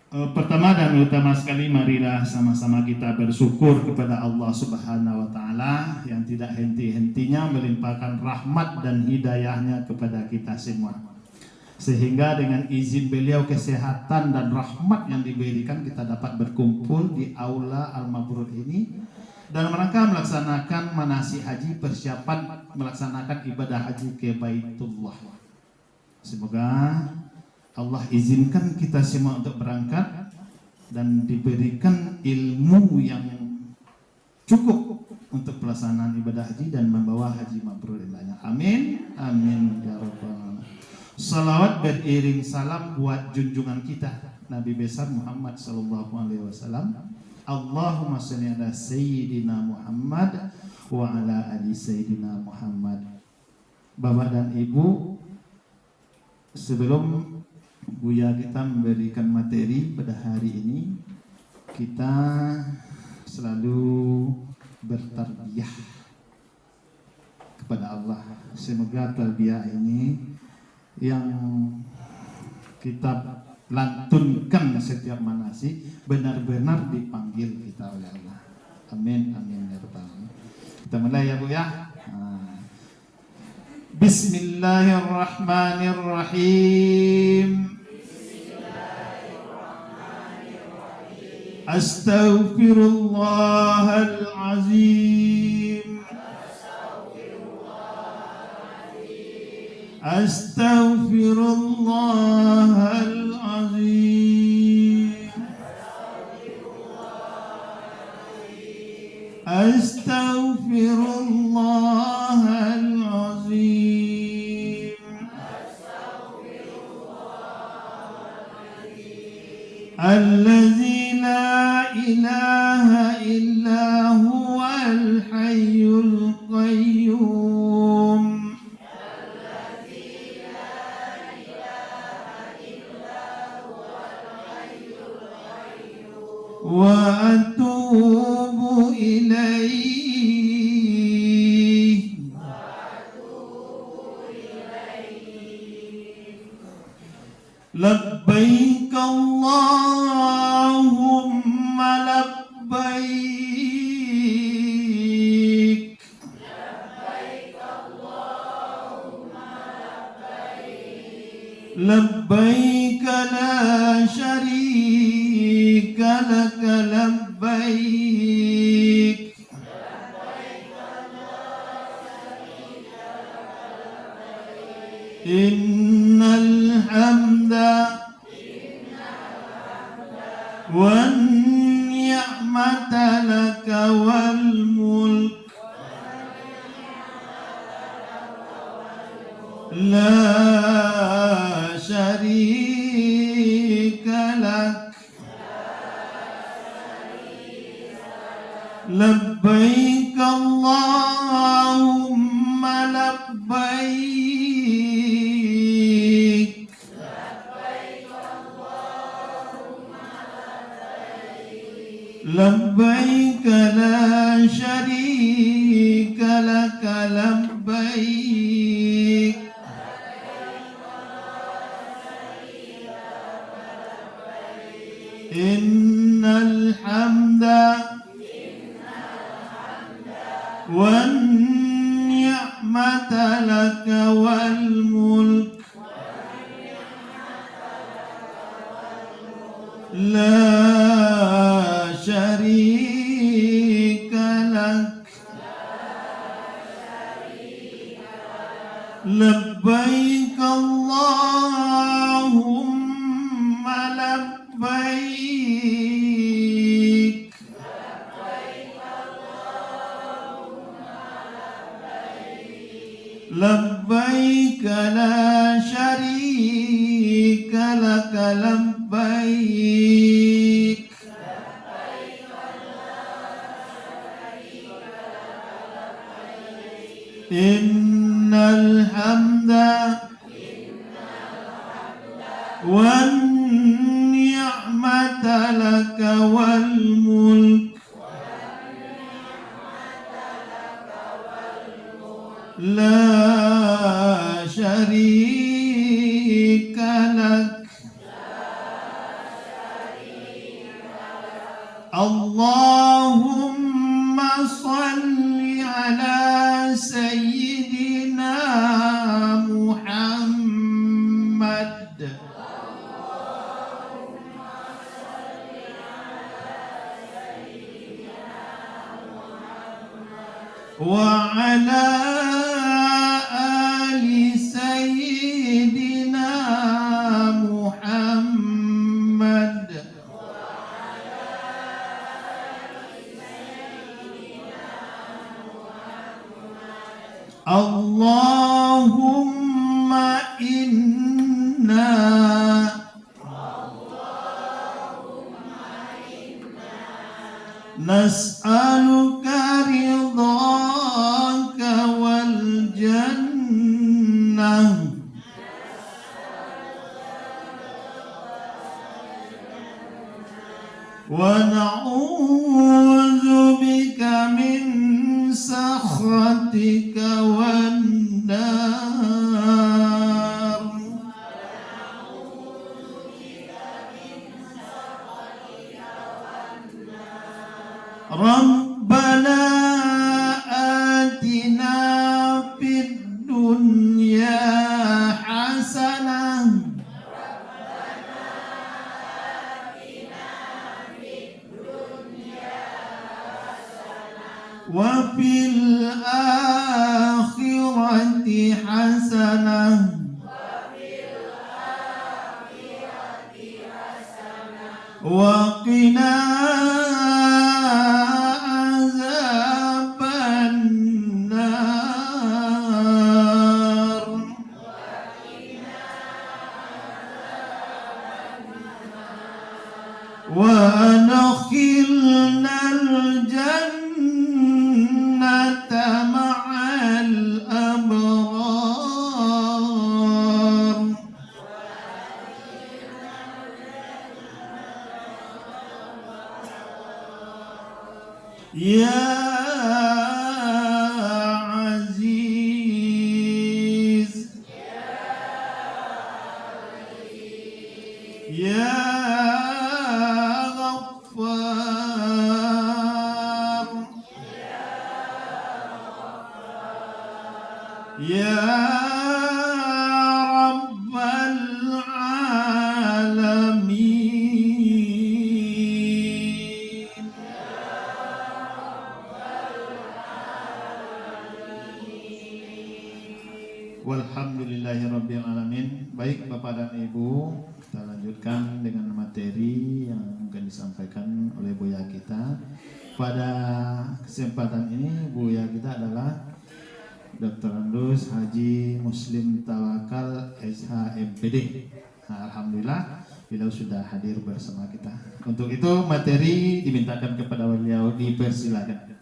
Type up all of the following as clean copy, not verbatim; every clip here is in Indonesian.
Pertama dan utama sekali, marilah sama-sama kita bersyukur kepada Allah Subhanahu wa Ta'ala yang tidak henti-hentinya melimpahkan rahmat dan hidayahnya kepada kita semua, sehingga dengan izin beliau kesehatan dan rahmat yang diberikan kita dapat berkumpul di aula Al-Mabrur ini dalam rangka melaksanakan manasik haji, persiapan melaksanakan ibadah haji ke Baitullah. Semoga Allah izinkan kita semua untuk berangkat dan diberikan ilmu yang cukup untuk pelaksanaan ibadah haji dan membawa haji mabrur lainnya. Amin, amin ya rabbal. Salawat beriring salam buat junjungan kita Nabi besar Muhammad sallallahu alaihi wasallam. Allahumma shalli ala sayyidina Muhammad wa ala ali sayyidina Muhammad. Bapak dan Ibu, sebelum Buya kita memberikan materi pada hari ini, kita selalu bertarbiyah kepada Allah. Semoga tarbiyah ini yang kita lantunkan setiap manasik benar-benar dipanggil kita oleh Allah. Amin, amin ya rabbal alamin. Kita mulai ya Bu ya. Bismillahirrahmanirrahim. Astaghfirullahal azim. Astaghfirullahal azim. Astaghfirullahal azim. Allazi la ilaha illa huwal hayyul qayyum. Wa atubu ilaih. Labbaik Allahumma labbaik. Labbaik la syarika lak labbaik. Innal hamda wan ni'mata laka wal mulk la syarika lak. Labbaik Allahumma labbaik. Labbaik la syarika lak labbaik. Innal hamda wan ni'mata laka wal mulk la syarika lak. Labbaik Allahumma labbaik. Labbaik la syarika lak labbaik. Innal hamda wan ni'mata laka wal mulk la syarika lak. Allahumma salli ala Sayyidina Muhammad wa ala ali Sayyidina Muhammad Allahumma inna nas'aluka ridhaka wal jannah wa na'udzu bika min sakhatika wan nar. Rabbana atina fid dunya hasanah wa fil akhirati hasanah wa qina azaban nar. Wa adkhilna al-jannata ma'al abrar. Ya Aziz Ya Ghaffar Ya Rabbal Alamin. Walhamdulillahirabbil alamin. Baik Bapak dan Ibu, kita lanjutkan dengan materi yang akan disampaikan oleh Buya kita. Pada kesempatan ini Buya kita adalah Dr. Andus Haji Muslim Tawakal SHMPD. Nah, alhamdulillah beliau sudah hadir bersama kita. Untuk itu materi dimintakan kepada beliau, dipersilakan.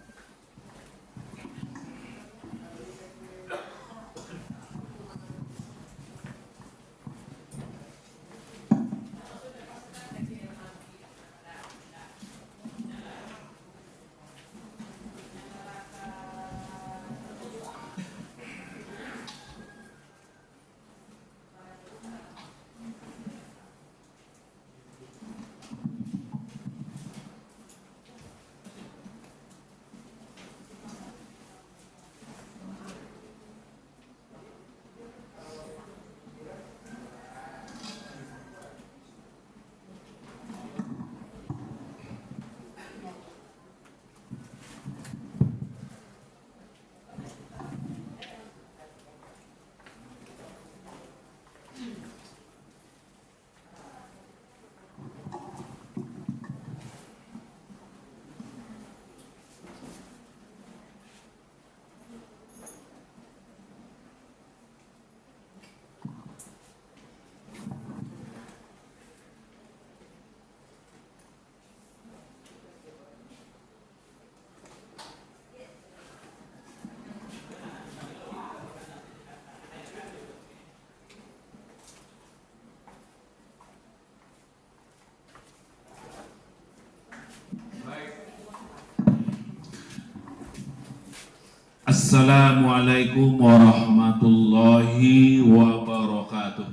Assalamualaikum warahmatullahi wabarakatuh.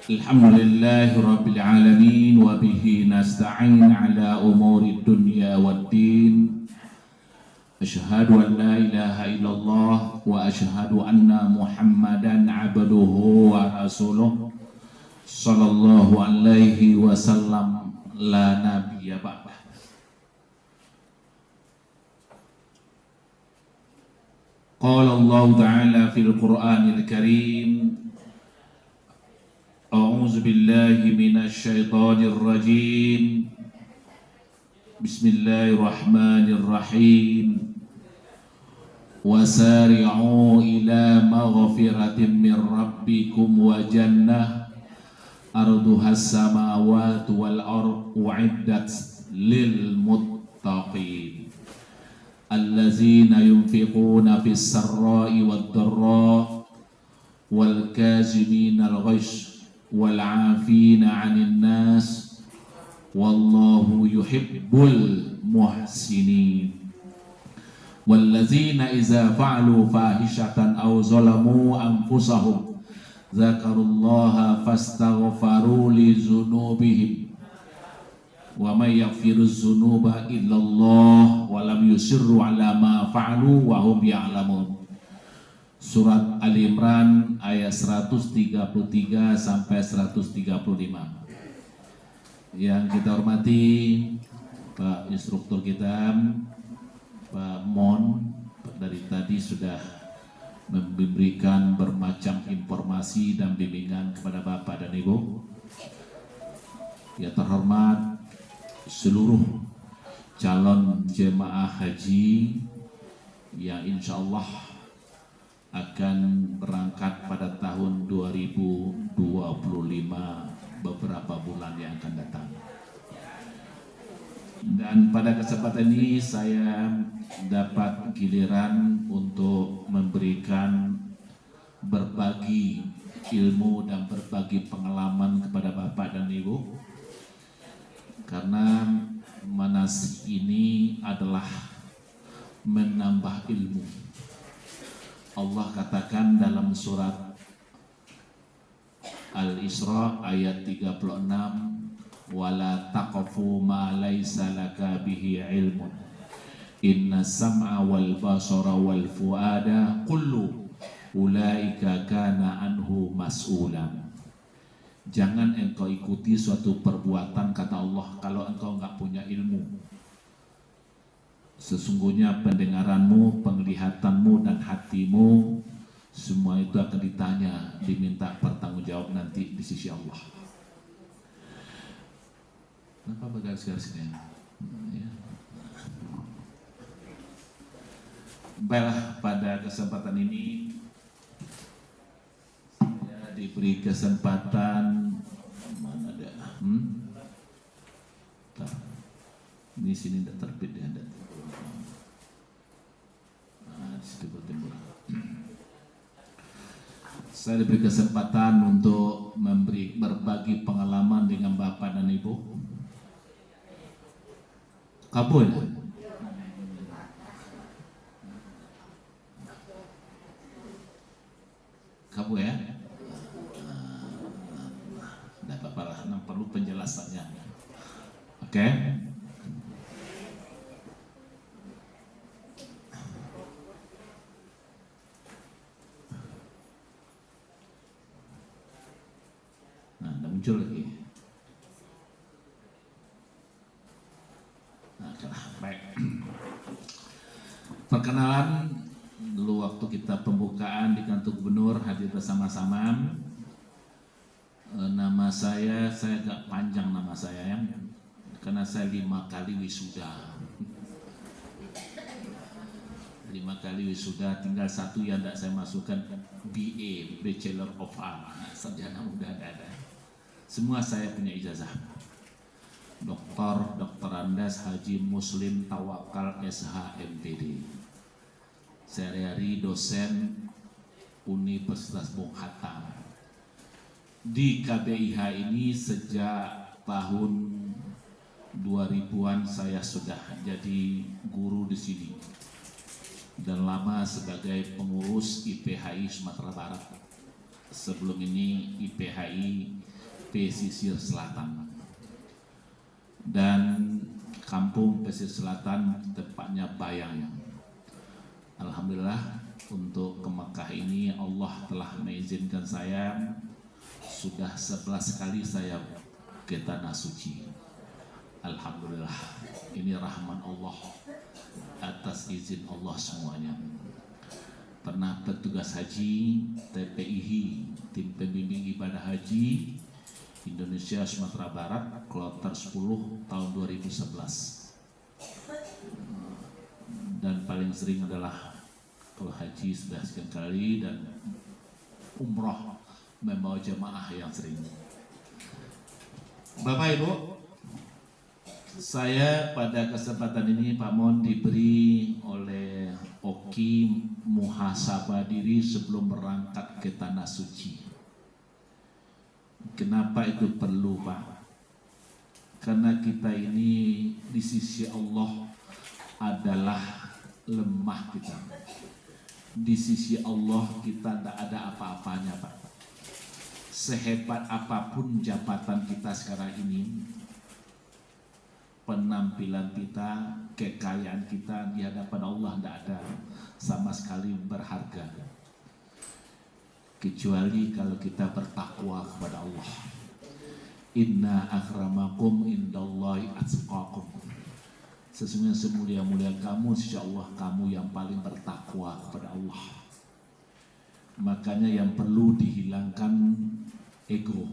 Alhamdulillahi Rabbil Alamin wa bihi nasta'in ala umuri dunya waddin. Asyhadu an la ilaha illallah wa asyhadu anna Muhammadan abduhu wa rasuluh sallallahu alaihi wasallam la nabiyya ba'dah. Qala Allah Ta'ala fil Qur'anil Karim, A'udzu billahi minasy syaithanir rajim. Bismillahirrahmanirrahim. Wasari'u ila maghfiratin min rabbikum wa jannah arduhas samawati wal ardu u'iddat lil muttaqin allazina yunfiquna fis sarra'i wad dharra wal kazimina al ghaiz wal 'afina 'anil nas wallahu yuhibbul muhsinin. Wallazina iza fa'alu fahishatan aw zalamu anfusahum dzakarullaha fastaghfaru li dzunubihim wa may yaghfiruz dzunuba illallah wa lam yusirru ala ma fa'alu wa hum ya'lamun. Surat Ali Imran ayat 133 sampai 135. Yang kita hormati Pak instruktur kita, Pak Mon, dari tadi sudah memberikan bermacam informasi dan bimbingan kepada Bapak dan Ibu. Ya terhormat seluruh calon jemaah haji yang insya Allah akan berangkat pada tahun 2025 beberapa bulan yang akan datang. Dan pada kesempatan ini saya dapat giliran untuk memberikan berbagi ilmu dan berbagi pengalaman kepada Bapak dan Ibu, karena manasik ini adalah menambah ilmu. Allah katakan dalam surat Al-Isra ayat 36, wala taqfu ma laysa laka bihi ilmun inna sam'a wal basara wal fuada kullu ulaika kana anhu mas'ulan. Jangan engkau ikuti suatu perbuatan, kata Allah, kalau engkau enggak punya ilmu. Sesungguhnya pendengaranmu, penglihatanmu dan hatimu semua itu akan ditanya, diminta pertanggungjawab nanti di sisi Allah. Kenapa bergaris-garis ini? Ya. Baiklah, pada kesempatan ini saya diberi kesempatan, mana ada? Ini sini tidak terbit ya, ada. Nah, di situ bertimbul. Saya diberi kesempatan untuk berbagi pengalaman dengan Bapak dan Ibu. Kabul. Kabul ya. Tidak apa-apa lah, perlu penjelasannya. Oke. Nah, ada muncul lagi. Baik. Perkenalan dulu waktu kita pembukaan di kantor gubernur hadir bersama-sama. Nama saya agak panjang nama saya ya, karena saya 5 kali wisuda. 5 kali wisuda, tinggal satu yang tidak saya masukkan, BA, Bachelor of Arts, sarjana muda ada. Semua saya punya ijazah. Dr. Andes Haji Muslim Tawakal SH MPD. Sehari-hari dosen Universitas Bung Hatta. Di KBIH ini sejak tahun 2000-an saya sudah jadi guru di sini. Dan lama sebagai pengurus IPHI Sumatera Barat. Sebelum ini IPHI pesisir selatan. Dan kampung pesisir selatan tepatnya Bayang. Alhamdulillah untuk ke Mekah ini Allah telah mengizinkan saya, sudah 11 kali saya ke Tanah Suci. Alhamdulillah, ini rahmat Allah atas izin Allah semuanya. Pernah petugas haji TPIH, tim pembimbing ibadah haji Indonesia Sumatera Barat, kloter 10 tahun 2011. Dan paling sering adalah kalau haji sudah sekian kali, dan umroh membawa jemaah yang sering. Bapak Ibu, saya pada kesempatan ini Pak Mon diberi oleh Oki muhasabah diri sebelum berangkat ke Tanah Suci. Kenapa itu perlu, Pak? Karena kita ini di sisi Allah adalah lemah kita. Di sisi Allah kita tidak ada apa-apanya, Pak. Sehebat apapun jabatan kita sekarang ini, penampilan kita, kekayaan kita di hadapan Allah tidak ada sama sekali berharga, kecuali kalau kita bertakwa kepada Allah. Inna akramakum indallahi atqakum. Sesungguhnya semulia-mulia kamu, insya Allah kamu yang paling bertakwa kepada Allah. Makanya yang perlu dihilangkan ego,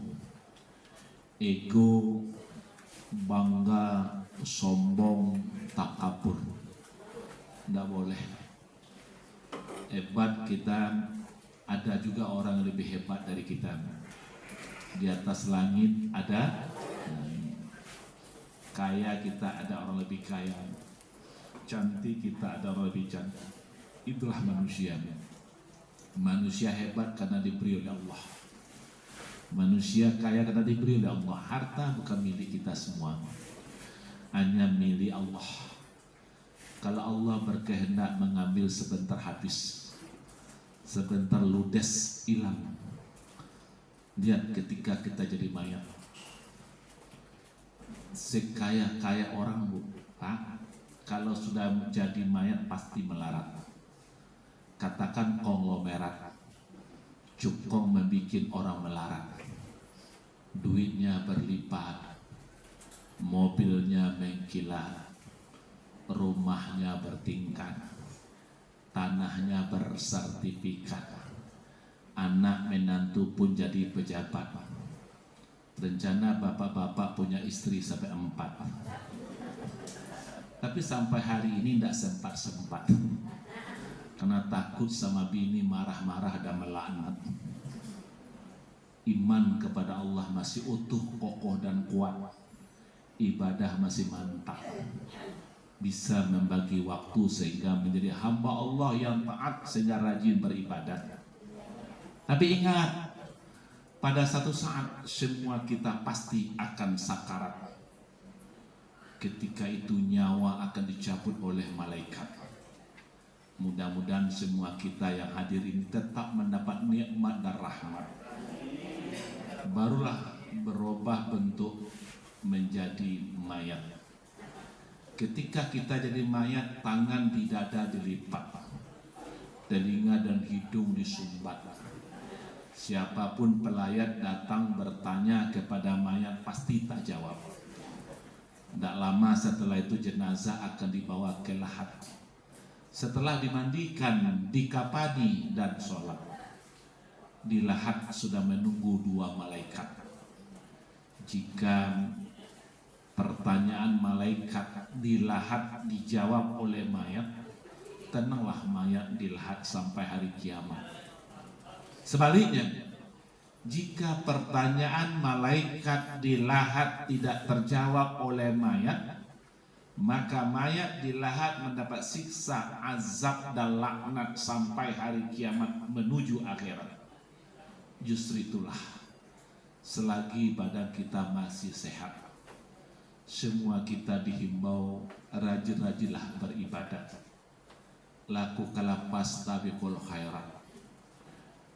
bangga, sombong, takabur. Tidak boleh. Hebat kita, ada juga orang yang lebih hebat dari kita. Di atas langit ada, kaya kita ada orang lebih kaya, cantik kita ada orang lebih cantik. Itulah manusia. Manusia hebat karena diberi oleh Allah. Manusia kaya karena diberi oleh Allah. Harta bukan milik kita semua, hanya milik Allah. Kalau Allah berkehendak mengambil sebentar habis, sebentar ludes, hilang. Lihat ketika kita jadi mayat, sekaya-kaya orang, Bu, Pak, kalau sudah menjadi mayat pasti melarat. Katakan konglomerat, cukong membuat orang melarat. Duitnya berlipat, mobilnya mengkilat, rumahnya bertingkat, tanahnya bersertifikat, anak menantu pun jadi pejabat. Rencana bapak-bapak punya istri sampai 4. Tapi sampai hari ini tidak sempat-sempat, karena takut sama bini marah-marah dan melaknat. Iman kepada Allah masih utuh, kokoh dan kuat. Ibadah masih mantap. Bisa membagi waktu sehingga menjadi hamba Allah yang taat sehingga rajin beribadat. Tapi ingat, pada satu saat semua kita pasti akan sakarat. Ketika itu nyawa akan dicabut oleh malaikat. Mudah-mudahan semua kita yang hadir ini tetap mendapat nikmat dan rahmat. Barulah berubah bentuk menjadi mayat. Ketika kita jadi mayat, tangan di dada dilipat, telinga dan hidung disumbat. Siapapun pelayat datang bertanya kepada mayat pasti tak jawab. Tak lama setelah itu jenazah akan dibawa ke lahat. Setelah dimandikan, dikafani dan sholat, di lahat sudah menunggu 2 malaikat. Jika pertanyaan malaikat di lahat dijawab oleh mayat, tenanglah mayat di lahat sampai hari kiamat. Sebaliknya, jika pertanyaan malaikat di lahat tidak terjawab oleh mayat, maka mayat di lahat mendapat siksa, azab dan laknat sampai hari kiamat menuju akhirat. Justru itulah, selagi badan kita masih sehat, semua kita dihimbau rajin-rajinlah beribadat. Lakukanlah fastabiqul khairat.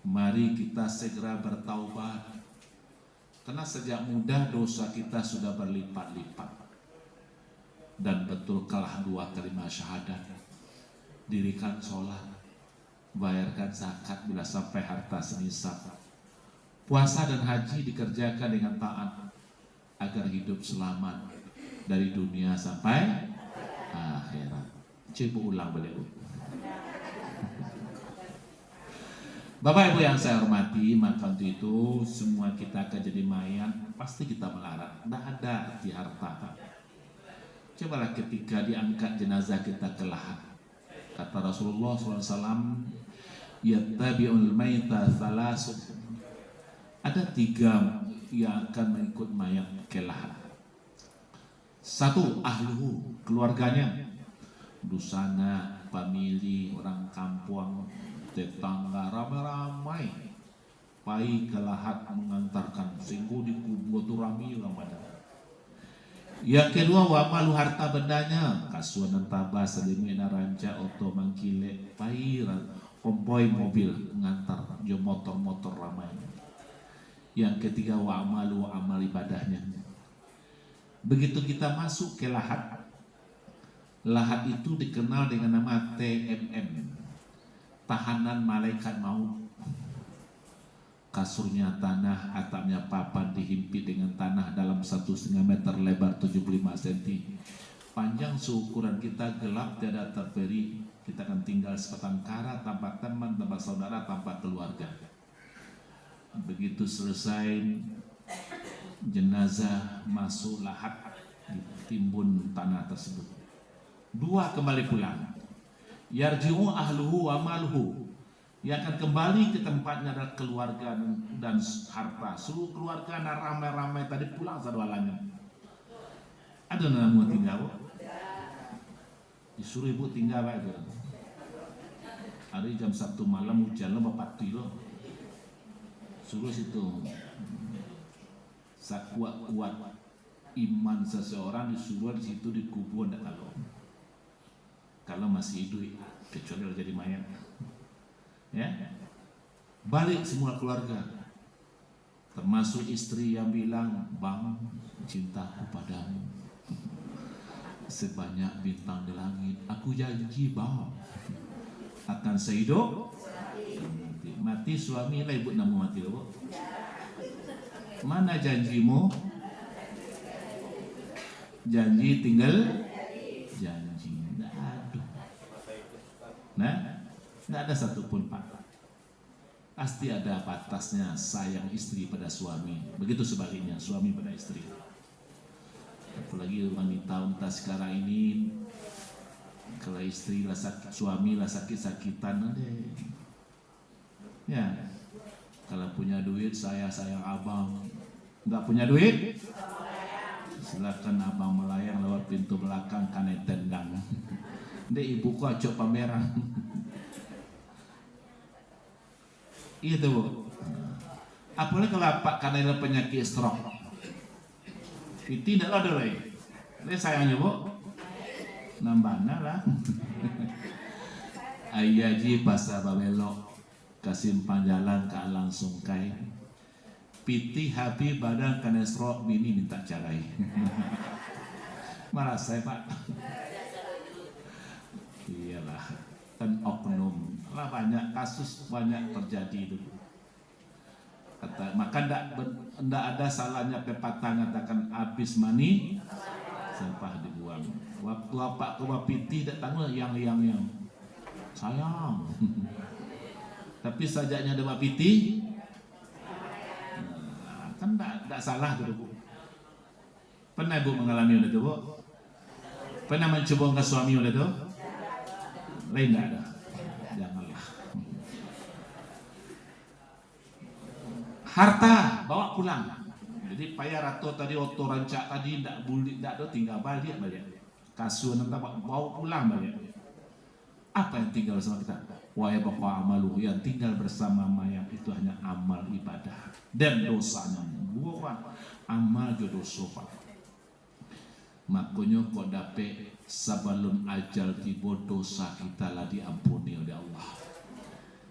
Mari kita segera bertaubat. Karena sejak muda dosa kita sudah berlipat-lipat. Dan betulkanlah 2 kalimat syahadat. Dirikan sholat, bayarkan zakat bila sampai harta senisab. Puasa dan haji dikerjakan dengan taat agar hidup selamat dari dunia sampai akhirat. Coba ulang balik. Bapak Ibu yang saya hormati, maka untuk itu semua kita akan jadi mayat, pasti kita melarat. Tidak ada arti harta. Cobalah ketika diangkat jenazah kita ke lahat. Kata Rasulullah SAW, yattabi'ul maita thalasun. Ada 3 yang akan mengikut mayat ke lahat. 1, ahluhu, keluarganya. Dusana, famili, orang kampung, tetangga ramai-ramai pai ke lahat mengantarkan sehingga dikubur tu rami orang pada. Yang kedua, wa malu, harta bendanya, kasuan dan tabah, selimut naranca, oto mangkile, pai kompoi mobil mengantar jo motor-motor ramai. Yang ketiga, wa malu, amal ibadahnya. Begitu kita masuk ke lahat, lahat itu dikenal dengan nama TMM, tahanan malaikat maut. Kasurnya tanah, atapnya papan dihimpit dengan tanah dalam 1,5 meter, lebar 75 cm. Panjang seukuran kita, gelap tiada terperi. Kita akan tinggal sebatang kara tanpa teman, tanpa saudara, tanpa keluarga. Begitu selesai jenazah masuk lahat, ditimbun tanah tersebut. 2 kembali pulang. Yarji'u ahluhu wa maluhu. Yang akan kembali ke tempatnya adalah keluarga dan harta. Seluruh keluarga dan ramai-ramai tadi pulang sadualanya. Ada nama tinggal, disuruh ibu tinggal aja. Hari jam 1 malam hujan lo bapak tilo. Suruh situ. Sakuat-kuat iman seseorang disuruh di situ dikubur ndak kalau masih hidup, kecuali jadi mayat. Ya, balik semua keluarga, termasuk istri yang bilang, bang, cintaku padamu sebanyak bintang di langit. Aku janji bang akan sehidup mati suami lah ibu namu mati loh. Mana janjimu? Janji tinggal janji. Aduh. Nah, tidak ada satupun pak. Pasti ada batasnya sayang istri pada suami. Begitu sebaliknya suami pada istri. Apalagi wanita sekarang ini, kalau istri lah sakit, suami lah sakit-sakitan, ya. Kalau punya duit saya sayang abang. Nggak punya duit, silakan abang melayang lewat pintu belakang kanai tendang. Dek ibu kok acok pameran. Itu bu. Apalagi kalau pak karena penyakit stroke, itu tidak ada lagi. Ini sayangnya bu, nambahnya lah. Ayaji bahasa babelok, kasimpang jalan ke alang sungkai. Piti habi badan karena stroke bini minta carai. Marah saya pak. Iyalah, kan oknum. Lah banyak kasus banyak terjadi itu. Kata, maka ndak ada salahnya pepatah mengatakan habis mani sampah dibuang. Waktu apa ke wapiti tidak tahu yang sayang. Tapi sajaknya ada wapiti, kan ndak salah tuh bu. Pernah bu mengalami udah tuh bu? Pernah mencoba ke suami udah tuh? Lain nggak ada. Janganlah. Harta bawa pulang. Jadi payah rato tadi oto rancak tadi ndak ada tinggal balik. Kasuan nanti bawa pulang balik. Apa yang tinggal bersama kita? Wa yabqa amalu, yang tinggal bersama mayat itu hanya amal ibadah dan dosanya. Bukan amal jodoh sofa. Makanya kau dapat sebelum ajal tiba dosa kita lah diampuni oleh Allah.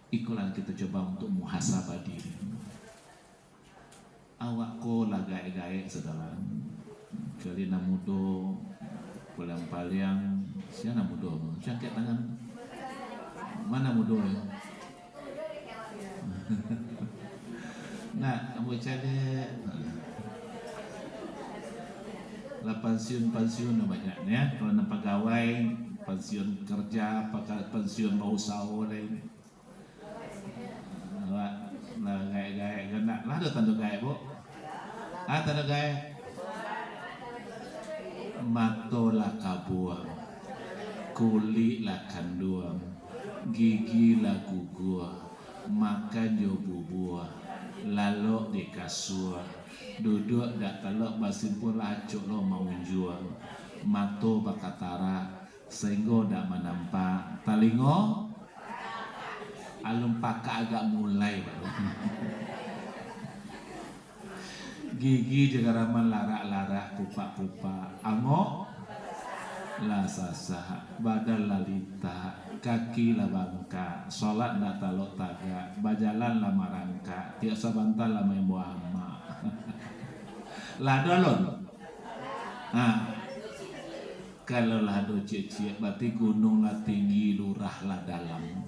Ikulah kita coba untuk muhasabah diri. awak ko lagay-gay saudara. Kali namudo pulang paliang siapa namudo? Cangkit tangan. Mana mudo ya? Nah, kamu cari lah pensiun banyaknya. Kalau nak pegawai, pensiun kerja, pensiun mau usaha lain. Lah gaya kena lah ada tanda gaya bu. Tanda gaya. Matolah kabuang, kulit lah kanduang, gigi lah gugua, makan jo bubuah, lalok di kasur, duduk dak telok basin pun acuk lo mau jual, mato bakatara, sehingga dak menampak, talingo, alum paka agak mulai baru. Gigi juga raman larak-larak pupa-pupa, angok lasasa, badan lalita, kaki lah bangka, sholat dak talok taga, bajalan lah marangka, tiap sabantal lah main buah ama. Lah dolon. Kalau lah do cek berarti gunung lah tinggi, lurah lah dalam.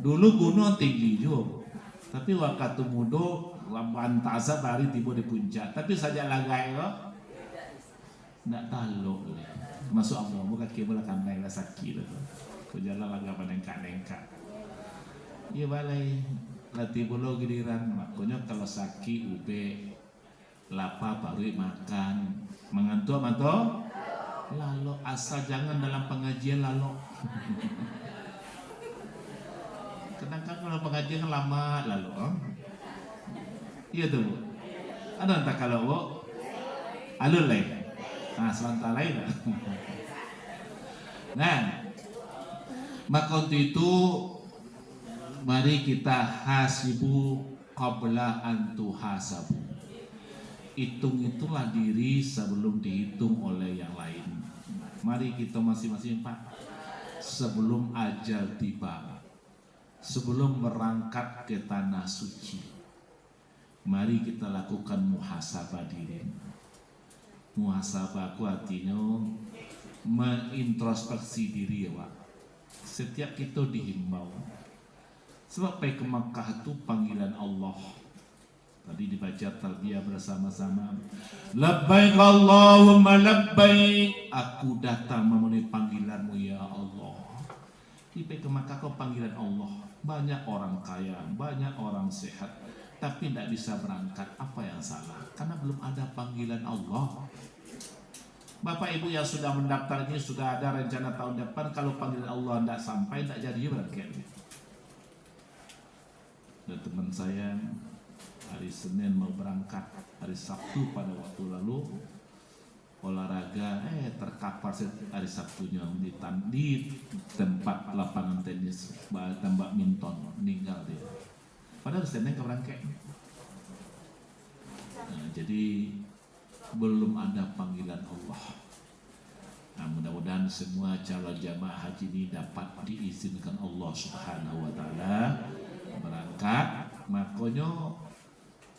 Dulu gunung tinggi juga, tapi waktu mudo lambantasa bari tiba di puncak, tapi saja lagai kok ndak talok le. Masuk Allah bukan kibla kanai lah sakit tu. Ko jalan laga panengka-nengka. Iya balai lati bolo giliran makanya kalau sakit ube lapa baru makan mengantuk manto lalu asal jangan dalam pengajian lalu. Kadang-kadang kalau pengajian lama lalu iya tu bu. Ada entah kalau bu alul lain. Selantar lain. Nah, maka untuk itu mari kita hasibu qabla an tuhasabu. Hitung-itulah diri sebelum dihitung oleh yang lain. Mari kita masing-masing Pak, sebelum ajal tiba, sebelum berangkat ke tanah suci, mari kita lakukan muhasabah diri. Muhasabah aku artinya mengintrospeksi diri ya Pak. Setiap kita dihimbau. Sebab pergi ke Makkah itu panggilan Allah. Tadi dibaca tarbiyah bersama-sama. Labbaik Allahumma labbaik. Aku datang memenuhi panggilanmu ya Allah. Pergi ke Makkah kau panggilan Allah. Banyak orang kaya, banyak orang sehat, tapi tidak bisa berangkat. Apa yang salah? Karena belum ada panggilan Allah. Bapak ibu yang sudah mendaftar ini sudah ada rencana tahun depan, kalau panggilan Allah tidak sampai, tidak jadi berangkat. Dan teman saya hari Senin mau berangkat, hari Sabtu pada waktu lalu olahraga terkapar hari Sabtunya di tempat lapangan tenis tembak minton, meninggal dia. Padahal Senin ke berangkat. Nah, jadi belum ada panggilan Allah. Nah, mudah-mudahan semua calon jamaah haji ini dapat diizinkan Allah Subhanahu wa taala berangkat. Makanya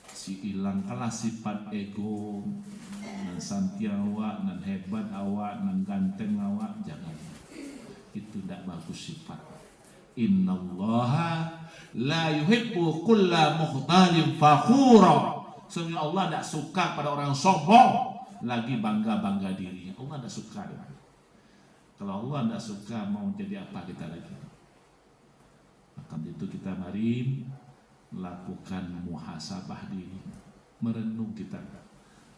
si hilang kalah sifat ego, nan santi awak, nan hebat awak, nan ganteng awak, jangan. Itu tidak bagus sifat. Innallaha la yuhibbu kulla mukhtalin fakhura. Sebenarnya Allah tidak suka pada orang sombong lagi bangga-bangga diri. Allah tidak suka. Kalau Allah tidak suka, mau jadi apa kita lagi? Maka itu kita mari lakukan muhasabah diri, merenung kita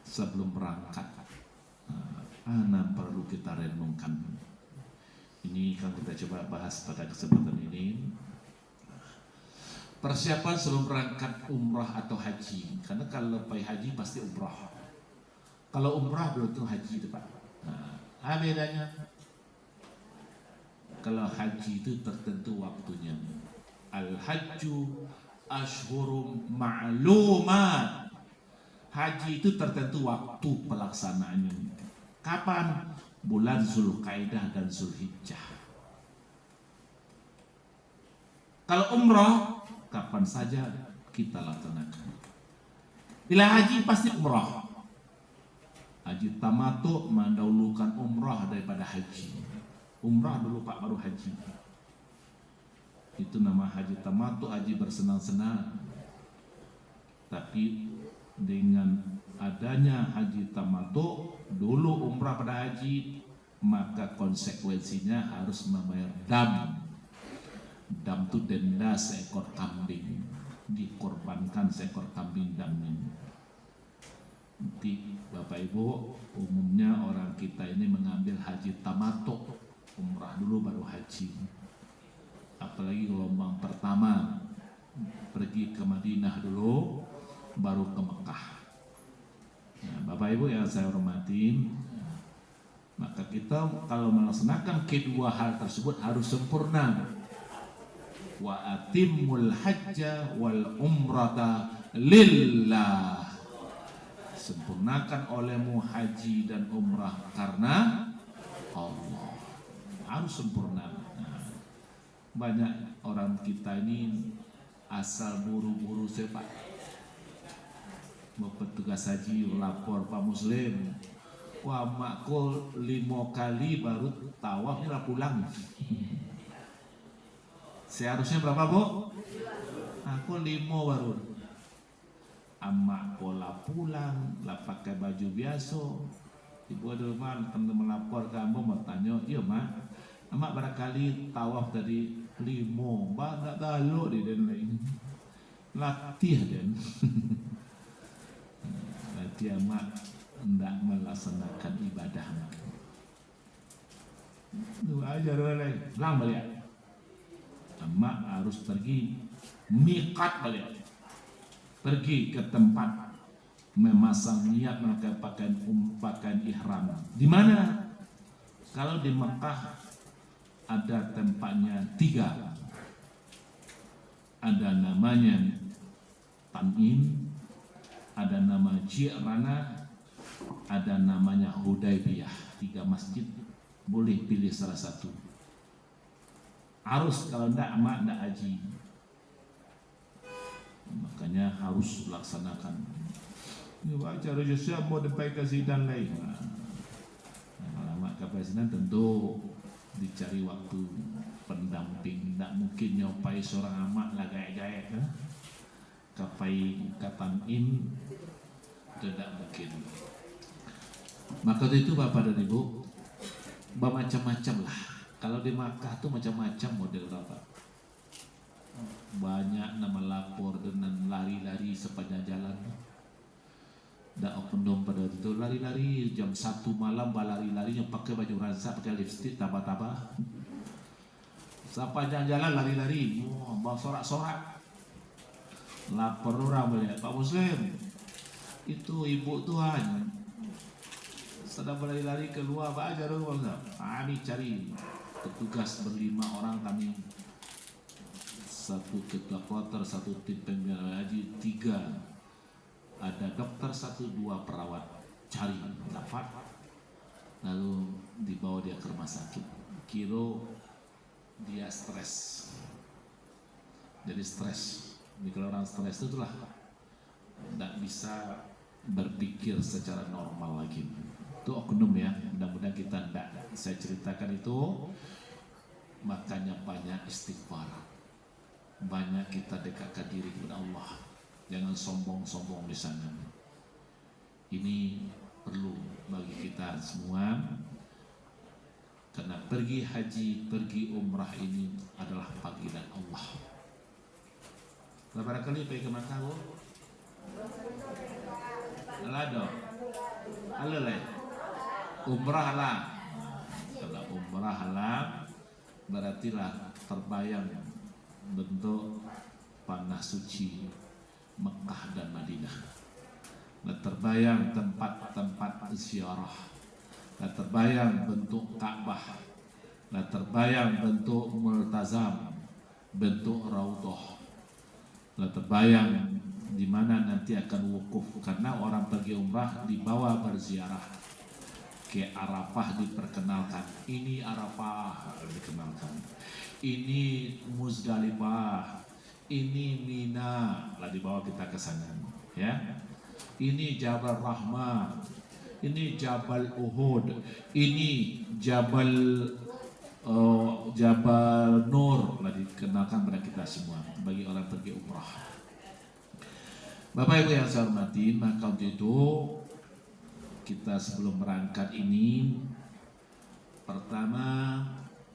sebelum berangkat. Nah, perlu kita renungkan. Ini kan kita coba bahas pada kesempatan ini. Persiapan sebelum berangkat umrah atau haji. Karena kalau pergi haji pasti umrah. Kalau umrah belum tentu haji itu Pak. Nah, bedanya. Kalau haji itu tertentu waktunya. Al-hajju ashhurum ma'lumat. Haji itu tertentu waktu pelaksanaannya. Kapan? Bulan Zulqaidah dan Zulhijjah. Kalau umrah kapan saja kita laksanakan. Bila haji pasti umrah. Haji tamattu mendahulukan umrah daripada haji. Umrah dulu Pak, baru haji. Itu nama haji tamattu, haji bersenang-senang. Tapi dengan adanya haji tamattu, dulu umrah pada haji, maka konsekuensinya harus membayar dam. Dam itu denda seekor kambing, dikorbankan seekor kambing damnya. Nanti Bapak Ibu, umumnya orang kita ini mengambil haji tamattu, umrah dulu baru haji. Apalagi gelombang pertama pergi ke Madinah dulu, baru ke Mekah. Nah, Bapak Ibu yang saya hormatin, maka kita kalau melaksanakan kedua hal tersebut harus sempurna. Wa atimmul hajja wal umrata lillah. Sempurnakan olehmu haji dan umrah karena Allah. Harus sempurna. Nah, banyak orang kita ini asal buru-buru sepak. Mau petugas haji lapor Pak Muslim, wah makku 5 kali baru tawaf lah pulang. Seharusnya berapa Bu? Aku 5 baru. Amak pola pulang, lah pakai baju biasa. Ibu ada rumah teman melapor ke kamu mau tanya, iya mak, amak barangkali tawaf dari 5, banyak tahu di dan lain. Latih dan. Latih amak tidak melaksanakan ibadah mak. Itu ajar lain, pulang balik. Amak harus pergi miqat balik. Pergi ke tempat memasang niat memakai pakaian ihram. Di mana? Kalau di Mekah ada tempatnya 3. Ada namanya Tan'im, ada nama Ji'rana, ada namanya Hudaybiyah. 3 masjid, boleh pilih salah satu. Harus, kalau enggak amak enggak haji. Makanya harus laksanakan. Ini acara Yusuf mau sampai ke sidang lain. Alamat ke presiden tentu dicari waktu pendamping. Tak mungkin nyopai seorang amat lah gaya-gaya kan? Kapai Tan'im tidak mungkin. Maka itu Bapak dan Ibu, bermacam-macam lah. Kalau di Makkah tuh macam-macam model Bapak. Banyak nama lapor dengan lari-lari sepanjang jalan. Dah oknum pada itu lari-lari jam 1 malam, lari-larinya pakai baju ransak, pakai lipstick, tabah-tabah. Sepanjang jalan lari-lari, bawa sorak-sorak. Lapor orang melihat Pak Muslim, itu ibu Tuhan sedang berlari-lari keluar, Pak ajar orang. Kami cari petugas 5 orang kami. 1 ketua kloter, 1 tim pembela haji, 3 ada dokter, 1-2 perawat. Cari dapat, lalu dibawa dia ke rumah sakit. Kiro dia stres, jadi stres. Jadi kalau orang stres itu itulah tidak bisa berpikir secara normal lagi. Itu oknum ya, mudah-mudahan kita tidak. Saya ceritakan itu, makanya banyak istighfar. Banyak kita dekatkan diri kepada Allah. Jangan sombong-sombong di sana. Ini perlu bagi kita semua. Karena pergi haji, pergi umrah ini adalah panggilan Allah. Berapa kali pergi ke Makkah? Alado. Alale. Umrah lah. Kalau umrah lah, berarti lah terbayang bentuk panah suci Mekah dan Madinah. Nah, terbayang tempat-tempat ziarah. Nah, terbayang bentuk Ka'bah. Nah, terbayang bentuk Multazam, bentuk Raudhah. Nah, terbayang di mana nanti akan wukuf, karena orang pergi umrah dibawa berziarah. Ke Arafah diperkenalkan, ini Arafah dikenalkan, ini Muzdalifah, ini Mina, lah dibawa kita ke sana, ya. ini Jabal Rahmah, ini Jabal Uhud, ini Jabal Nur, telah dikenalkan pada kita semua bagi orang pergi umrah. Bapak Ibu yang saya hormati, maka untuk itu kita sebelum berangkat ini, pertama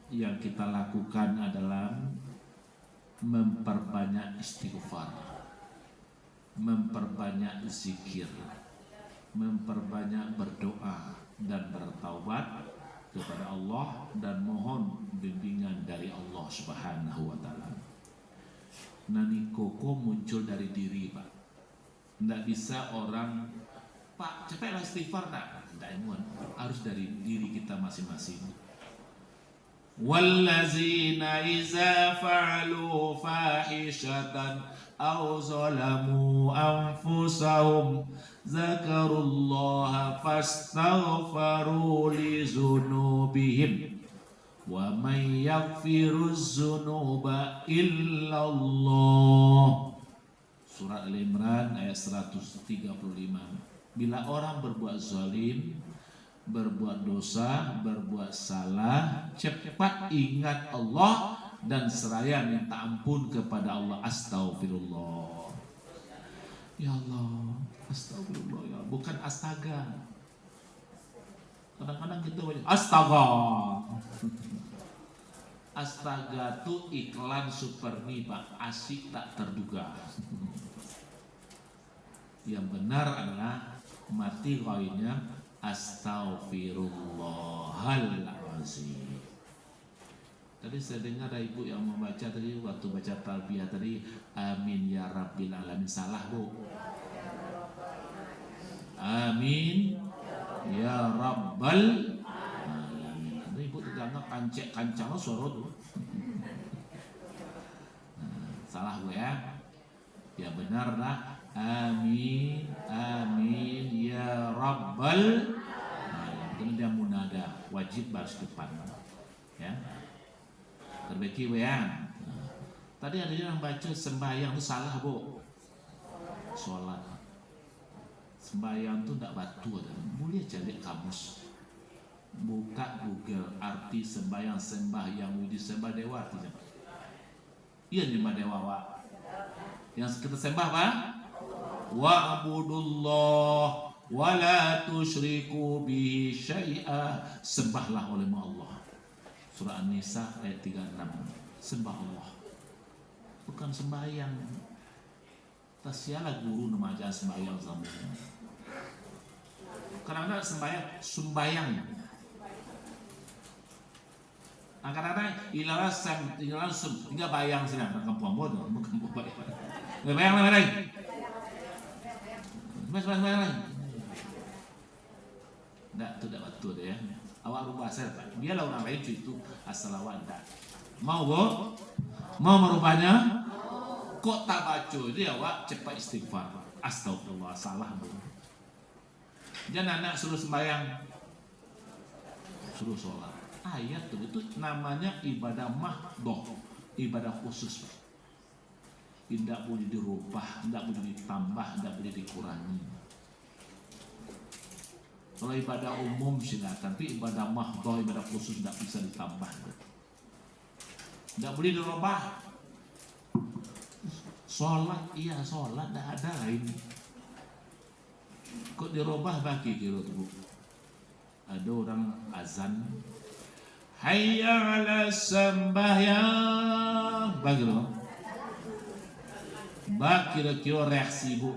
yang kita lakukan adalah memperbanyak istighfar, memperbanyak zikir, memperbanyak berdoa dan bertaubat kepada Allah dan mohon bimbingan dari Allah Subhanahu wa taala. Nani koko muncul dari diri, Pak. Tidak bisa orang, Pak, cepatlah istighfar, tidak imun, harus dari diri kita masing-masing. Wallazina iza fa'alu fahishatan aw zalamu anfusahum zakarullaha fastaghfaru li dzunubihim wa may yaghfiruz dzunuba illallah. Surat Al-Imran ayat 135. Bila orang berbuat zalim, berbuat dosa, berbuat salah, cepat ingat Allah dan seraya minta ampun kepada Allah. Astaghfirullah. Ya Allah, astagfirullah, ya, bukan astaga. Kadang-kadang kita banyak astaga. Astaga itu iklan Supermi, Pak, asik tak terduga. Yang benar adalah mati ghairnya astaghfirullahaladzim. Tadi saya dengar ada ibu yang membaca tadi waktu baca talbiyah tadi, amin ya rabbil alamin. Salah, Bu. Amin ya rabbal alamin. Ada ibu tetangga kancang suara tuh. Salah, Bu, ya. Ya benar lah. Amin, amin ya rabbal alamin. Kemudian munada wajib baris depan, ya. Terbaiki, Bu, ya. Tadi ada yang baca sembahyang itu salah, Bu. Sholat. Sembahyang itu tidak batu ada. Boleh cari kamus. Buka Google arti sembahyang widi sembah dewa artinya. Iya nyembah dewa, Pak. Yang kita sembah apa? Wa'budullah wa la tusyriku bihi syai'a. Sembahlah oleh Allah. Surah An-Nisa ayat 36. Sembah Allah, bukan sembahyang. Tasialah guru nama aja sembahyang sama. Kadang-kadang sembahyang. Kadang-kadang ilalah tinggal bayang sini kampung bodoh, bukan bayang lagi. Mas lagi. Enggak, itu tidak betul ya. Awak rubah saya, Pak. Biarlah orang lain itu asal awak enggak. Mau, Bu? Mau merubahnya? Kok tak baca? Jadi awak cepat istighfar. Astagfirullah, salah, Bu. Jangan anak suruh sembahyang, suruh sholat. Ayat itu namanya ibadah mahdoh, ibadah khusus. Tidak boleh dirubah, tidak boleh ditambah, tidak boleh dikurangi. Kalau ibadah umum silakan, tapi ibadah mahdoh, ibadah khusus tidak bisa ditambah. Tidak boleh dirubah. Sholat, iya sholat, tidak ada lain. Kok dirubah bagi kira tuh? Ada orang azan, hayya ala sembahyang, bagi loh. Kira-kira reaksi, Bu.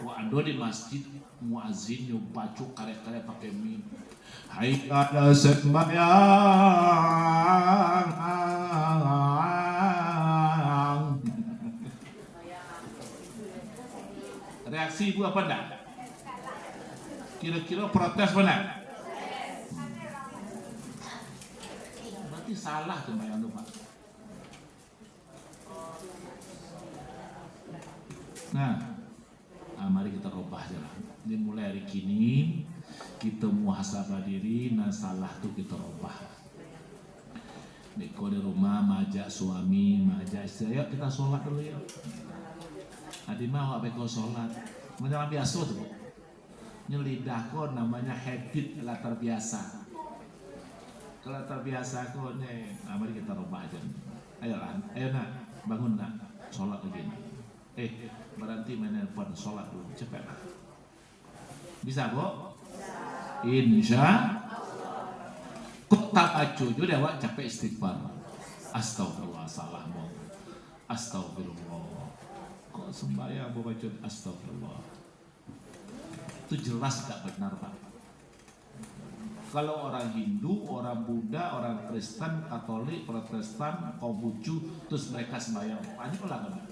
Wah, ada di masjid muazin yang baca karya-karya pakai mim. Hayya ala sembahyang. Reaksi Ibu apa enggak? Kira-kira protes benar? Berarti salah sembahyang itu, Pak. Nah, mari kita rubah jalan. Ini mulai hari kini kita muhasabah diri, nah salah tuh kita rubah. Niko di rumah majak suami, majak istri, ayo kita sholat dulu ya. Adi mah apa kau sholat, menjelang biasa tuh. Nyelidah kau namanya habit lah terbiasa. Kalau terbiasa kau nih, mari kita rubah aja. Ayo nak, bangun nak, sholat lagi. Berhenti main handphone, sholat dulu, cepet lah. Bisa kok? Insya kok tak acu juga wak capek istighfar. Astagfirullah, salah mau. Astagfirullah. Kok sembahyang mau baca astagfirullah? Itu jelas tak benar Pak. Kalau orang Hindu, orang Buddha, orang Kristen, Katolik, Protestan, Konghucu, terus mereka sembahyang, banyak lah kan?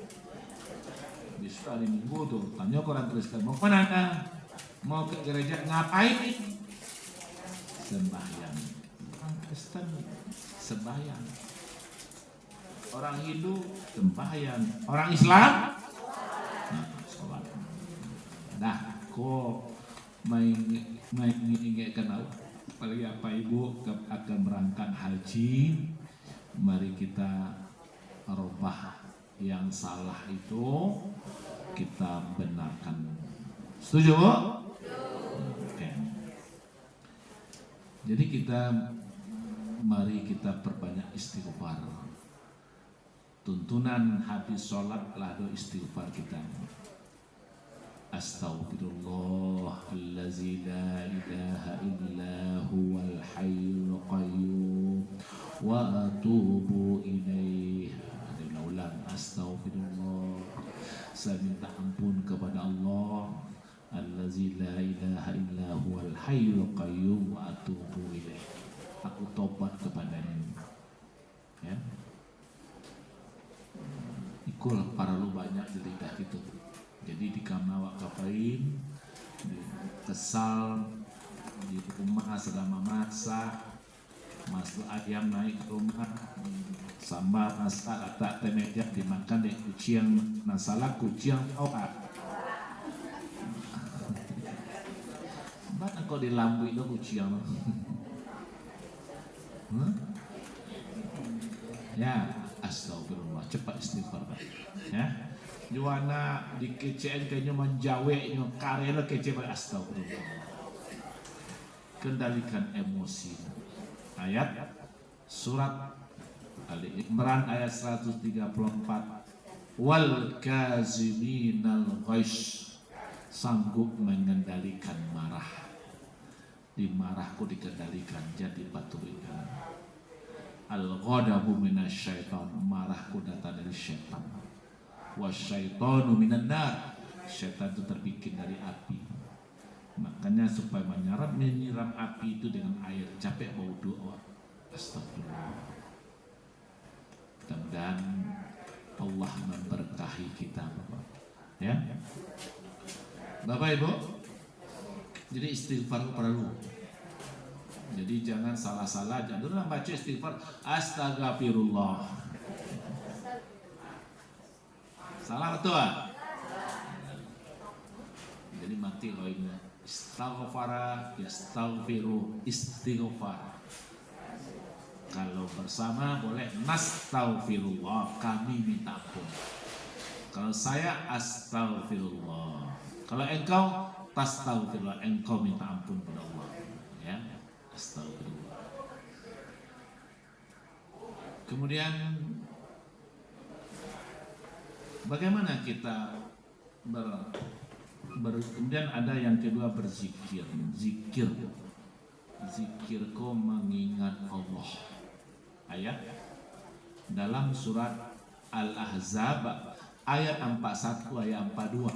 Bisa hari Minggu tuh, tanya ke orang Kristen, mau kemana anda? Mau ke gereja ngapain? Sembahyang. Orang Kristen sembahyang. Orang Hindu sembahyang. Orang Islam sholat. Nah, kok main ingatkan aku. Apalagi apa ibu akan berangkat haji, mari kita rubah yang salah itu kita benarkan. Setuju Bu? Oke. Jadi mari kita perbanyak istighfar. Tuntunan habis sholat lalu istighfar kita. Astaghfirullahallazi la ilaha illa huwal hayyul qayyum wa atubu ilaih. Ada ulang astaghfirullah. Saya minta ampun kepada Allah allazi la ilaha illa huwal hayyul qayyum wa atubu ilaih. Aku tobat kepadanya. Ya. Ikul para lu banyak di lidah itu. Jadi di kamar kapain, kesal di rumah selama masak, masuk ayam naik ke rumah, sambar masak tak temeja dimakan dek kucing, masalah kucing obat. Mana kau dilambui lo kucing? Ya, astagfirullah, cepat istighfar ya. Juana di kecen kayaknya menjawe nyo karela kece astagfirullah. Kendalikan emosi. Ayat surat Ali Imran ayat 134. Wal kaziminal ghaish, sanggup mengendalikan marah. Di marahku dikendalikan jadi batu ikan. Al-ghadabu minasyaitan, marahku datang dari syaitan. Wasyaitanu minan nar, syaitan itu terbikin dari api. Makanya supaya menyiram api itu dengan air, capek bau doa. Astagfirullah. Mudah-mudahan Allah memberkahi kita, Bapak. Ya, Bapak Ibu. Jadi istighfar perlu. Jadi jangan salah-salah. Jangan baca istighfar astagfirullah. Salah betul? Jadi mati kalau ini istighfara, yastaghfiru, istighfar. Kalau bersama boleh nastaghfirullah, kami minta ampun. Kalau saya astaghfirullah. Kalau engkau tastaghfirullah, engkau minta ampun kepada Allah. Ya, astaghfirullah. Kemudian bagaimana kita kemudian ada yang kedua berzikir. Zikirku mengingat Allah. Ayat dalam surat Al-Ahzab ayat 41 ayat 42.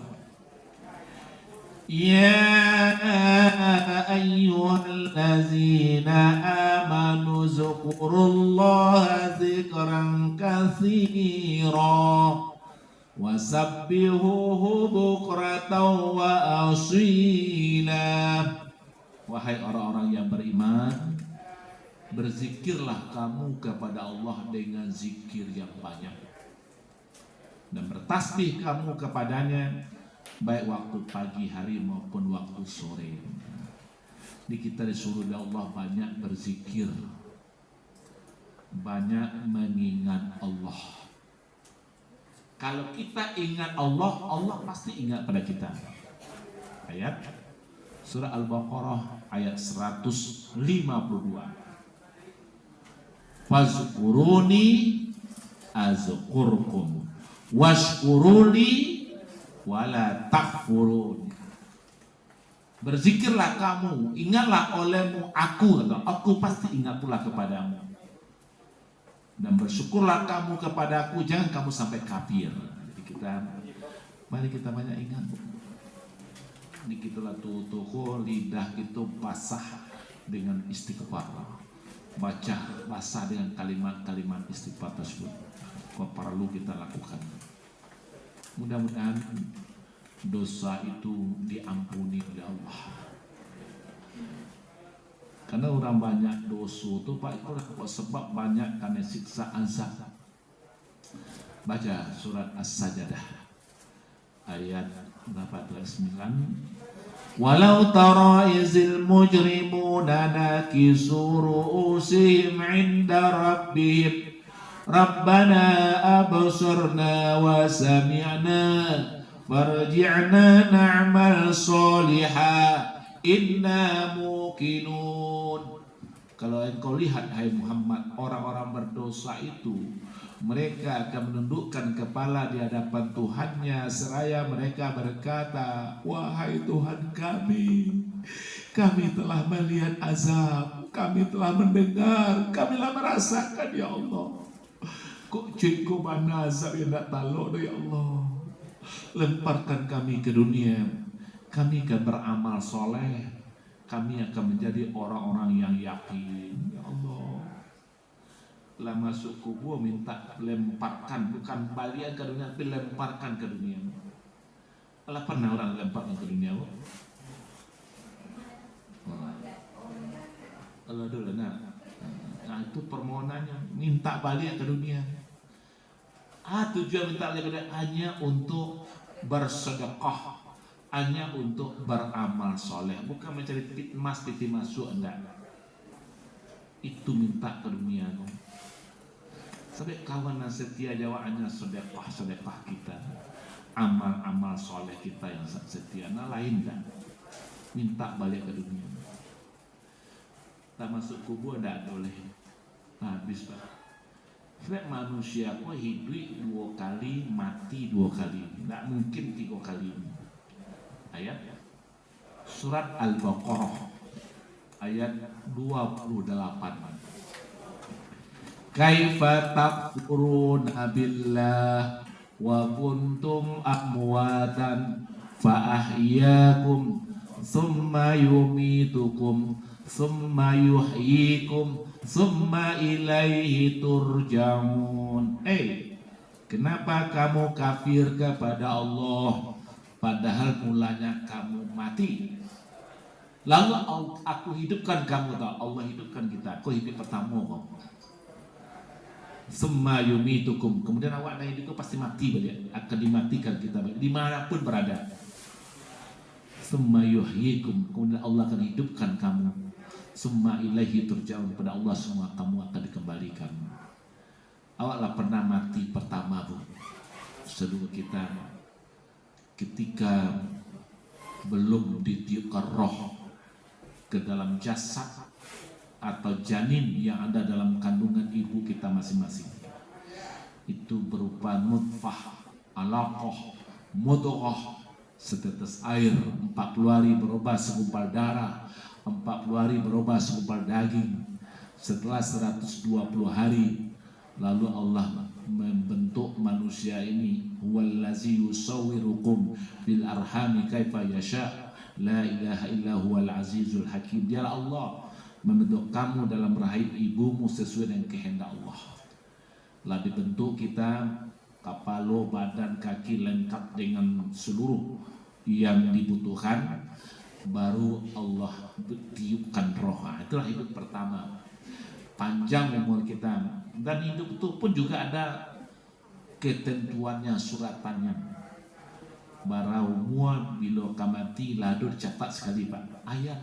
Ya ayyuhallazina amanu zkurullaha dzikran katsira wasabbihuhu bukratan wa asila. Wahai orang-orang yang beriman, berzikirlah kamu kepada Allah dengan zikir yang banyak, dan bertasbih kamu kepadanya baik waktu pagi hari maupun waktu sore. Di kita disuruh oleh Allah banyak berzikir, banyak mengingat Allah. Kalau kita ingat Allah, Allah pasti ingat pada kita. Ayat surah Al-Baqarah ayat 152. Fazkuruni azkurkum washkuruli wala takfurun. Berzikirlah kamu, ingatlah olehmu aku pasti ingat pula kepadamu. Dan bersyukurlah kamu kepadaku, jangan kamu sampai kafir. Jadi mari kita banyak ingat. Dikitulah tuh lidah itu basah dengan istighfar. Basah dengan kalimat-kalimat istighfar tersebut. Kok perlu kita lakukan. Mudah-mudahan dosa itu diampuni oleh Allah. Karena orang banyak dosa itu Pak, itu sebab banyak karena siksa azab. Baca surat As-Sajdah ayat berapa? 9. Walau tara izil mujrimuna nakisu ru'usihim 'inda rabbihim Rabbana absurna wa sami'na farji'na na'mal sholihan inna muqinun. Kalau engkau lihat hai Muhammad, orang-orang berdosa itu mereka akan menundukkan kepala di hadapan Tuhannya seraya mereka berkata, wahai Tuhan kami telah melihat azab, kami telah mendengar, kami telah merasakan ya Allah. Kok cengko mana azab yang tak taluk ya Allah. Lemparkan kami ke dunia, kami akan beramal soleh, kami akan menjadi orang-orang yang yakin ya Allah. Lah masuk kubur minta lemparkan, bukan balian ke dunia tapi lemparkan ke dunia. Lah pernah orang lemparkan ke dunia? Allah dulu nah itu permohonannya, minta balik ke dunia. Tujuan minta balik ke dunia hanya untuk bersedekah, hanya untuk beramal soleh, bukan mencari piti masuk enggak. Itu minta ke dunia. Sampai kawan yang setia jawabannya sedekah kita, amal soleh kita yang setia. Nah lain enggak, minta balik ke dunia. Tak masuk kubur enggak boleh. Habis Pak. Sebab manusia kok hidup 2 kali, mati 2 kali. Enggak mungkin 3 kali. Ayat surat Al-Baqarah ayat 28. Kaifa takfuruna billah wa kuntum amwatan fa ahyakum thumma yumitukum thumma yuhyikum thumma ilaihi turja'un. Kenapa kamu kafir kepada Allah padahal mulanya kamu mati? Lalu aku hidupkan kamu, tahu Allah hidupkan kita. Kau hidup pertama kok. Summa yumitukum, kemudian awak naik itu pasti mati balik, akan dimatikan kita balik dimanapun berada. Summa yuhyikum, kemudian Allah akan hidupkan kamu. Summa ilaihi turja'un, pada Allah semua kamu akan dikembalikan. Awaklah pernah mati pertama Bu, seluruh kita ketika belum ditiupkan roh ke dalam jasad atau janin yang ada dalam kandungan ibu kita masing-masing. Itu berupa nutfah, alaqah, mudghah, setetes air, 40 hari berubah segumpal darah, 40 hari berubah segumpal daging. Setelah 120 hari lalu Allah membentuk manusia ini. Huwallazi yusawwirukum bil arhami kaifa yasha. La ilaha illa huwal azizul hakim. Dialah Allah membentuk kamu dalam rahim ibumu sesuai dengan kehendak Allah. Lah dibentuk kita kepala, badan, kaki lengkap dengan seluruh yang dibutuhkan, baru Allah tiupkan roh. Itulah hidup pertama. Panjang umur kita, dan hidup itu pun juga ada ketentuannya, suratannya. Barau mua bila kamati ladu dicatat sekali Pak. Ayat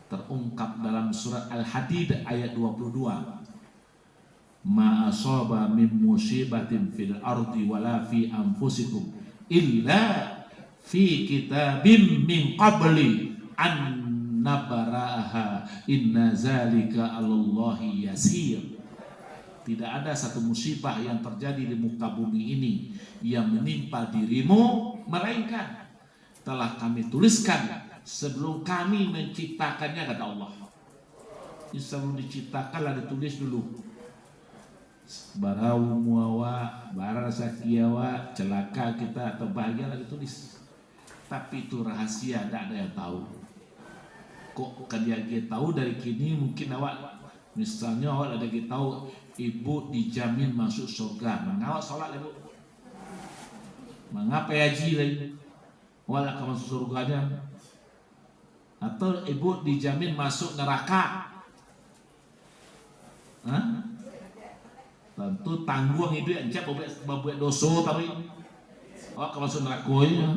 terungkap dalam surat Al-Hadid ayat 22. ma asaba min musibatin fil ardi wala fi anfusikum illa fi kitabim min qabli an nabra'aha inna zalika 'alallahi yasir. Tidak ada satu musibah yang terjadi di muka bumi ini yang menimpa dirimu melainkan telah kami tuliskan sebelum kami menciptakannya, kata Allah. Sebelum diciptakan lah ditulis dulu. Barau muawa, bara sakiawa, celaka kita atau bahagia lagi tulis. Tapi itu rahasia, tidak ada yang tahu. Kok kan dia tahu dari kini mungkin awak, misalnya awak ada yang tahu ibu dijamin masuk surga, mengawak sholat ibu, mengapa haji lagi, awak akan masuk surganya, atau ibu dijamin masuk neraka, hah? Tentu tanggung itu yang cak membuat dosa tapi kalau masuk neraka ya.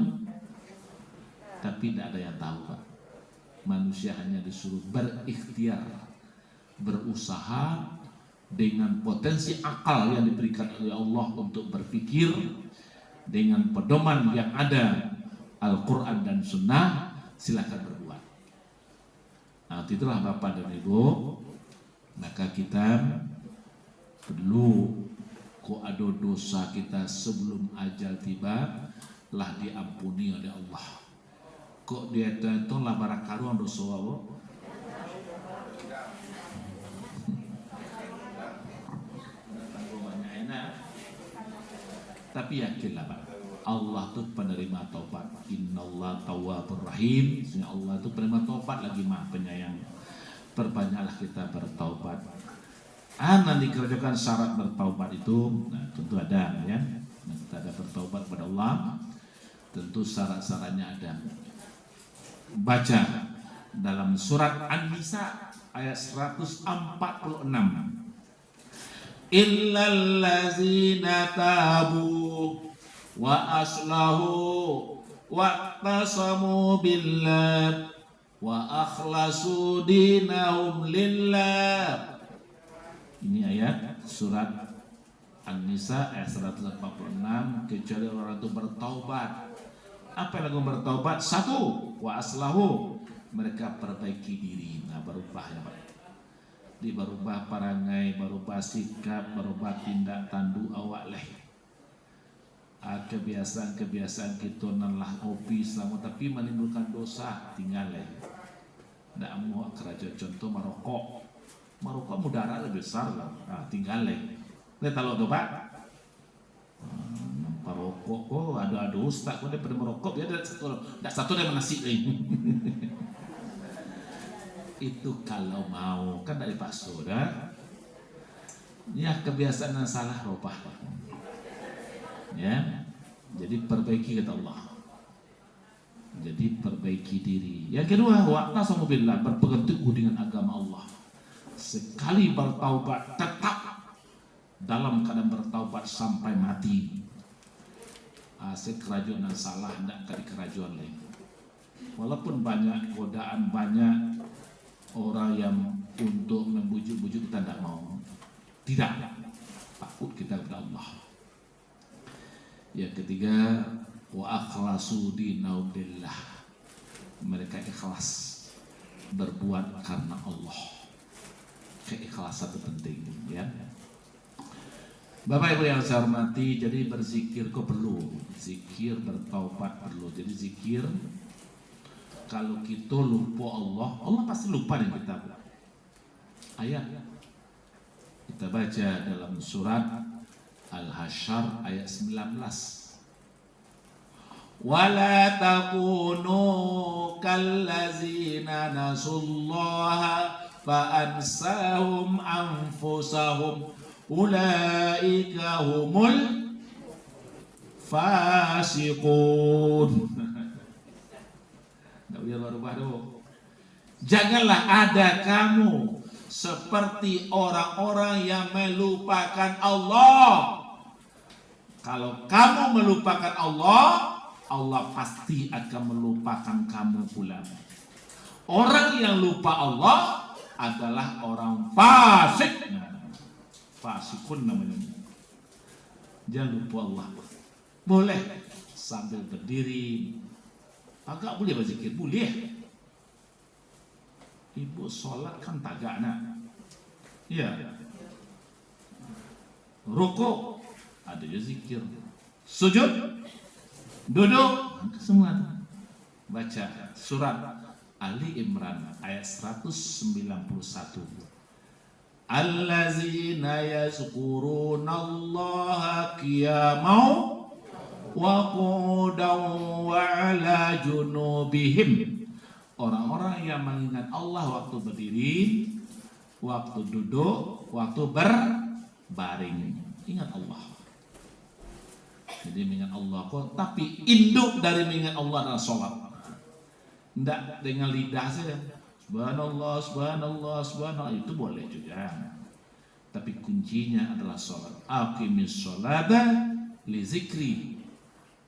Tapi tidak ada yang tahu, Pak. Manusia hanya disuruh berikhtiar, berusaha dengan potensi akal yang diberikan oleh Allah untuk berpikir dengan pedoman yang ada Al-Quran dan Sunnah. Silakan berbuat. Nah, itulah Bapak dan Ibu, maka kita perlu kok ada dosa kita sebelum ajal tiba lah diampuni oleh Allah. Kok dia itu lah barakaruan dosa awak. Tapi yakinlah Pak, Allah itu penerima taubat. Innallaha tawwabur rahim. Allah itu penerima taubat lagi Maha Penyayang. Perbanyaklah kita bertaubat. Nanti dikerjakan syarat bertaubat itu, nah tentu ada ya. Nah, kita ada bertaubat kepada Allah, tentu syarat-syaratnya ada. Baca dalam surat An-Nisa ayat 146. Illal ladzina tabu wa aslahu wa tasamu billah wa akhlasu dinahum lillah. Ini ayat surat An-Nisa ayat 146. Kecuali orang itu bertaubat. Apa yang bertaubat? Satu, wa aslahu, mereka perbaiki diri. Nah, berubah ya Pak. Berubah parangai, berubah sikap, berubah tindak tanduk awak leh. Kebiasaan-kebiasaan kita nalah kopi selama tapi menimbulkan dosa, tinggal leh. Ndak mau kerja contoh merokok mudara lebih besar lah. Nah, tinggal leh. Lihat kalau dobat. Merokok kok ada ustaz kok dia pada merokok dia ada satu dia menasik lagi. Itu kalau mau kan dari Pak Soda. Ya kebiasaan yang salah rubah. Ya. Jadi perbaiki kata Allah. Jadi perbaiki diri. Yang kedua, wa'tasamu billah, berpegang teguh dengan agama Allah. Sekali bertaubat tetap dalam keadaan bertaubat sampai mati. Asyik kerajaan yang salah tidak kali kerajaan lain. Walaupun banyak godaan, banyak orang yang untuk membujuk-bujuk kita tidak mau. Tidak. Takut kita kepada Allah. Yang ketiga, wa akhlasu dinahum lillah. Mereka ikhlas berbuat karena Allah. Keikhlasan itu penting, ya. Bapak Ibu yang saya hormati, jadi berzikir kok perlu, zikir bertaubat perlu. Jadi zikir kalau kita lupa Allah, Allah pasti lupa dengan kita. Ayat kita baca dalam surat Al-Hasyr ayat 19. Wala takunu kallazina nasullaha fa ansahum anfusahum ulaika humul fasiqun. Nggak boleh berubah dulu. Janganlah ada kamu seperti orang-orang yang melupakan Allah. Kalau kamu melupakan Allah, Allah pasti akan melupakan kamu pula. Orang yang lupa Allah adalah orang fasik. fasikun namanya. Jangan lupa Allah. Boleh sambil berdiri. Agak boleh berzikir, boleh. Ibu sholat kan tagak nak. Ya. Rukuk ada je zikir. Sujud, duduk, semua baca surat Ali Imran ayat 191. Allazina yazkurunallaha qiyaman wa qu'udan wa 'ala junubihim. Orang-orang yang mengingat Allah waktu berdiri, waktu duduk, waktu berbaring. Ingat Allah. Jadi mengingat Allah kok, tapi induk dari mengingat Allah adalah sholat. Tidak dengan lidah saja. Subhanallah, subhanallah, subhanallah, itu boleh juga. Tapi kuncinya adalah sholat. Aqimis sholata li zikri.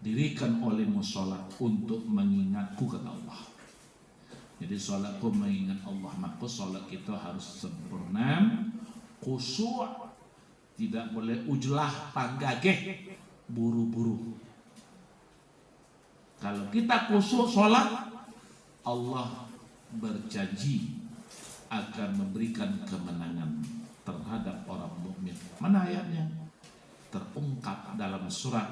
Dirikan olehmu sholat untuk mengingatku, kata Allah. Jadi sholatku mengingat Allah, maka sholat kita harus sempurna, khusyuk, tidak boleh ujlah panggageh, buru-buru. Kalau kita khusyuk sholat, Allah berjanji akan memberikan kemenangan terhadap orang mukmin. Mana ayatnya? Terungkap dalam surat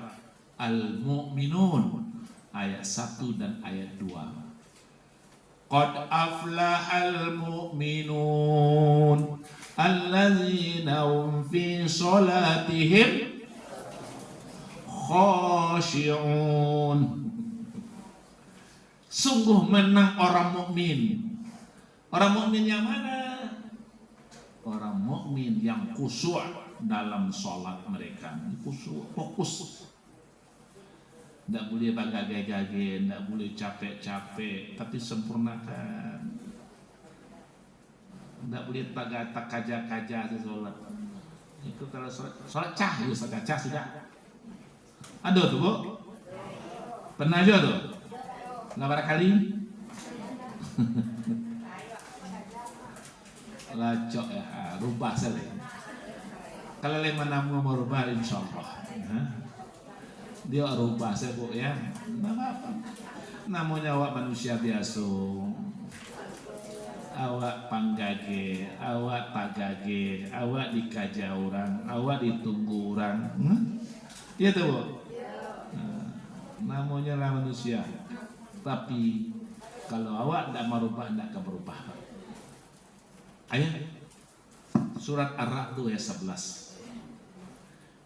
Al-Mu'minun ayat 1 dan ayat 2. Qad aflahal mu'minun alladzina hum fi sholatihim khashi'un. Sungguh menang orang mukmin. Orang mukmin yang mana? Orang mukmin yang khusyuk dalam sholat mereka. Khusyuk, fokus. Tidak boleh bagage-gage, tidak boleh capek-capek, tapi sempurnakan. Tidak boleh tak kaja-kaja sholat. Itu kalau sholat cah, ya sholat cah sudah. Ada tuh bu? Pernah juga tuh? Nggak barangkali? Lacok ya, rubah saja. Kalau lima namu mau rubah, insya Allah. Dia rubah saya bu ya, nggak apa-apa. Namanya awak manusia biasa, awak panggage, awak tagage, awak dikaja orang, awak ditunggu orang. Iya tuh bu. Namanya lah manusia. Tapi kalau awak tidak merubah, tidak akan berubah. Ayat surat Ar-Ra'd ayat 11.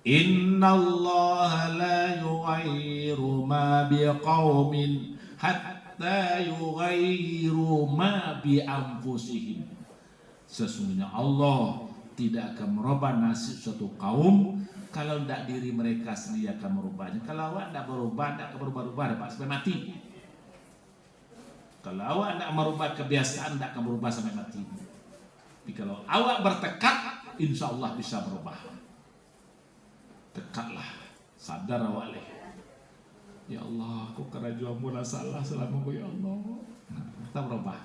Inna Allah la yughayyiru ma biqaumin hatta yughayyiru ma bi anfusihim. Sesungguhnya Allah tidak akan merubah nasib suatu kaum kalau tidak diri mereka sendiri akan merubahnya. Kalau awak tidak berubah, tidak akan berubah-ubah sampai mati. Kalau awak tidak merubah kebiasaan, tidak akan berubah sampai mati. Tapi kalau awak bertekad, insya Allah bisa berubah. Dekatlah, sadar awak leh. Ya Allah, aku kerajuan mula salah selama ya Allah. Kita berubah.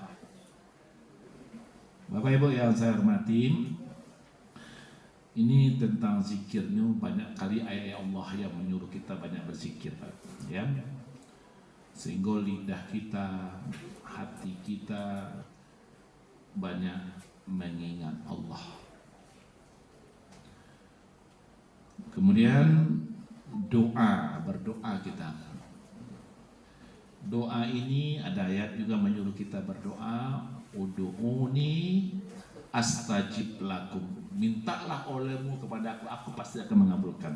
Bapak Ibu yang saya hormati, ini tentang zikirnya, banyak kali ayat Allah yang menyuruh kita banyak berzikir, ya. Sehingga lidah kita, hati kita banyak mengingat Allah. Kemudian doa, berdoa kita. Doa ini ada ayat juga menyuruh kita berdoa, ud'uni astajib lakum. Mintalah olehmu kepada aku pasti akan mengabulkan.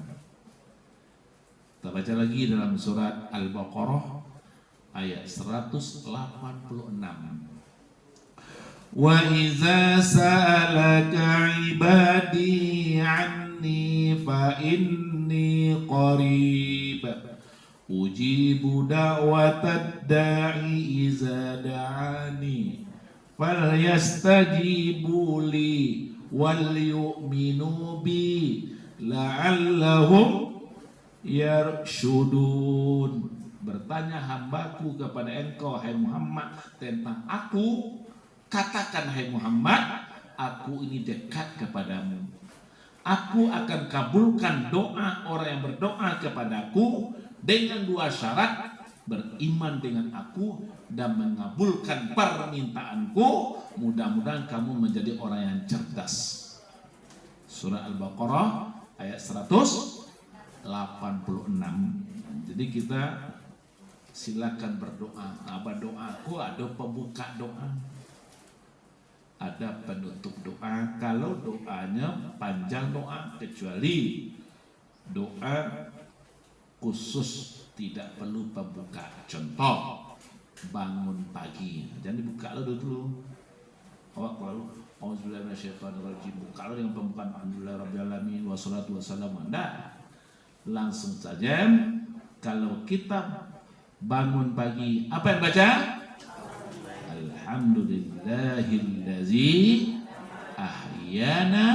Kita baca lagi dalam surat Al-Baqarah ayat 186. Wa iza sa'alaka ibadi anni fa inni qarib ujibu da'watad da'i iza da'ani falyastajibu li wal yu'minu bi la'allahum yarshudun. Bertanya hambaku kepada engkau hai Muhammad tentang aku, katakan hai Muhammad, aku ini dekat kepadamu. Aku akan kabulkan doa orang yang berdoa kepadaku dengan 2 syarat: beriman dengan aku dan mengabulkan permintaanku. Mudah-mudahan kamu menjadi orang yang cerdas. Surah Al-Baqarah ayat 186. Jadi kita silakan berdoa. Apa doaku? Ada pembuka doa, ada penutup doa. Kalau doanya panjang doa, kecuali doa khusus tidak perlu pembuka. Contoh, bangun pagi, jangan dibuka dulu. Awak kalau auzubillahi minasyaitonirrajim, buka dengan pembukaan alhamdulillahirabbil wassalatu wassalamu. Nah, langsung saja. Kalau kita bangun pagi, apa yang baca? Alhamdulillahillazi ahyana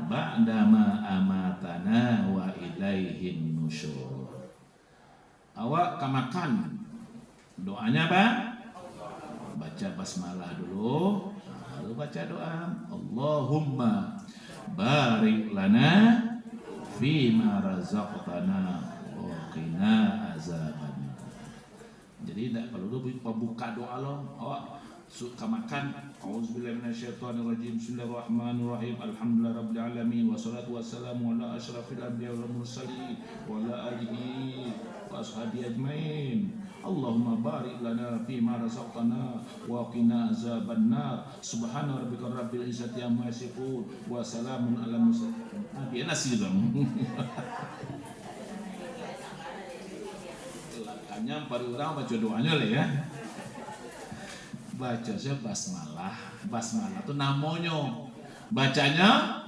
ba'dama amatana wa ilaihin nusyur. Awak makan, doanya apa? Baca basmalah dulu, lalu baca doa. Allahumma barik lana fima razaqtana wa qina azaban. Jadi tidak perlu buka doa loh. Awak suka makan, auzubillahi minasyaitonirrajim, bismillahirrahmanirrahim, alhamdulillahirabbil alamin, wassalatu wassalamu ala asyrafil anbiya'i wal mursalin wa ala alihi wa ashabihi ajmain. Allahumma barik lana fima razaqtana wa qina azabannar. Subhana rabbika rabbil izzati amma yasifun wa salamun alal mursalin. Dia nasi dong. Hanya pada orang baca doanya lah ya. Baca saya basmalah. Basmalah itu namanya. Bacanya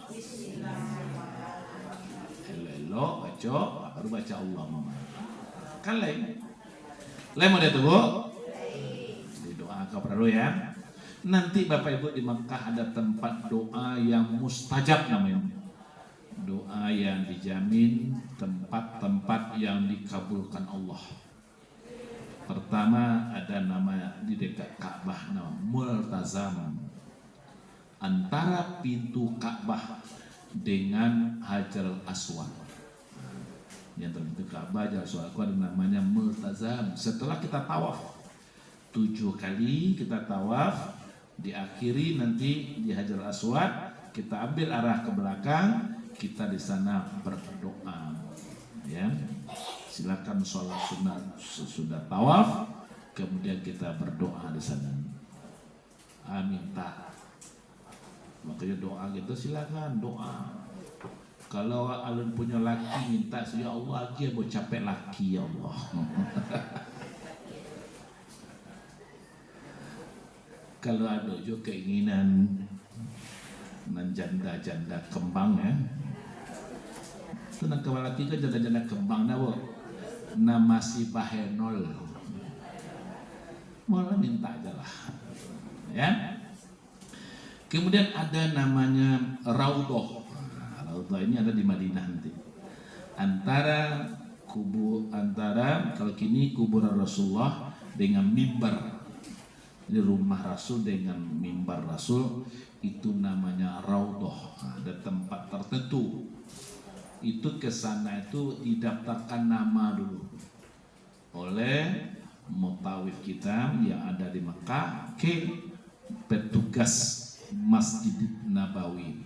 Elo baca, baru baca Allah mama. Kan lain. Lain mau itu bu? Di doa kepada lo ya. Nanti Bapak Ibu di Mekah ada tempat doa yang mustajab namanya. Doa yang dijamin, tempat-tempat yang dikabulkan Allah. Pertama ada nama di dekat Ka'bah, nama Multazam, antara pintu Ka'bah dengan Hajarul Aswad. Yang terbentuk Ka'bah, Hajarul Aswad ada namanya Multazam. Setelah kita tawaf 7 kali, kita tawaf, diakhiri nanti di Hajarul Aswad, kita ambil arah ke belakang, kita di sana berdoa. Ya. Silakan sholat sunat sesudah tawaf, kemudian kita berdoa di sana. Minta, makanya doa gitu silakan doa. Kalau alun punya laki minta, ya Allah lagi mau capek laki ya Allah. Kalau ada juga keinginan menjanda-janda kembang ya, tenang kalau laki kan janda-janda kembang nabo. Nama si Bahenol, malah minta aja lah, ya. Kemudian ada namanya Raudhah. Raudhah ini ada di Madinah nanti. Antara kalau kini kuburan Rasulullah dengan mimbar, di rumah Rasul dengan mimbar Rasul, itu namanya Raudhah. Ada tempat tertentu. Itu ke sana itu didaftarkan nama dulu oleh mutawif kita yang ada di Mekah ke petugas Masjid Nabawi.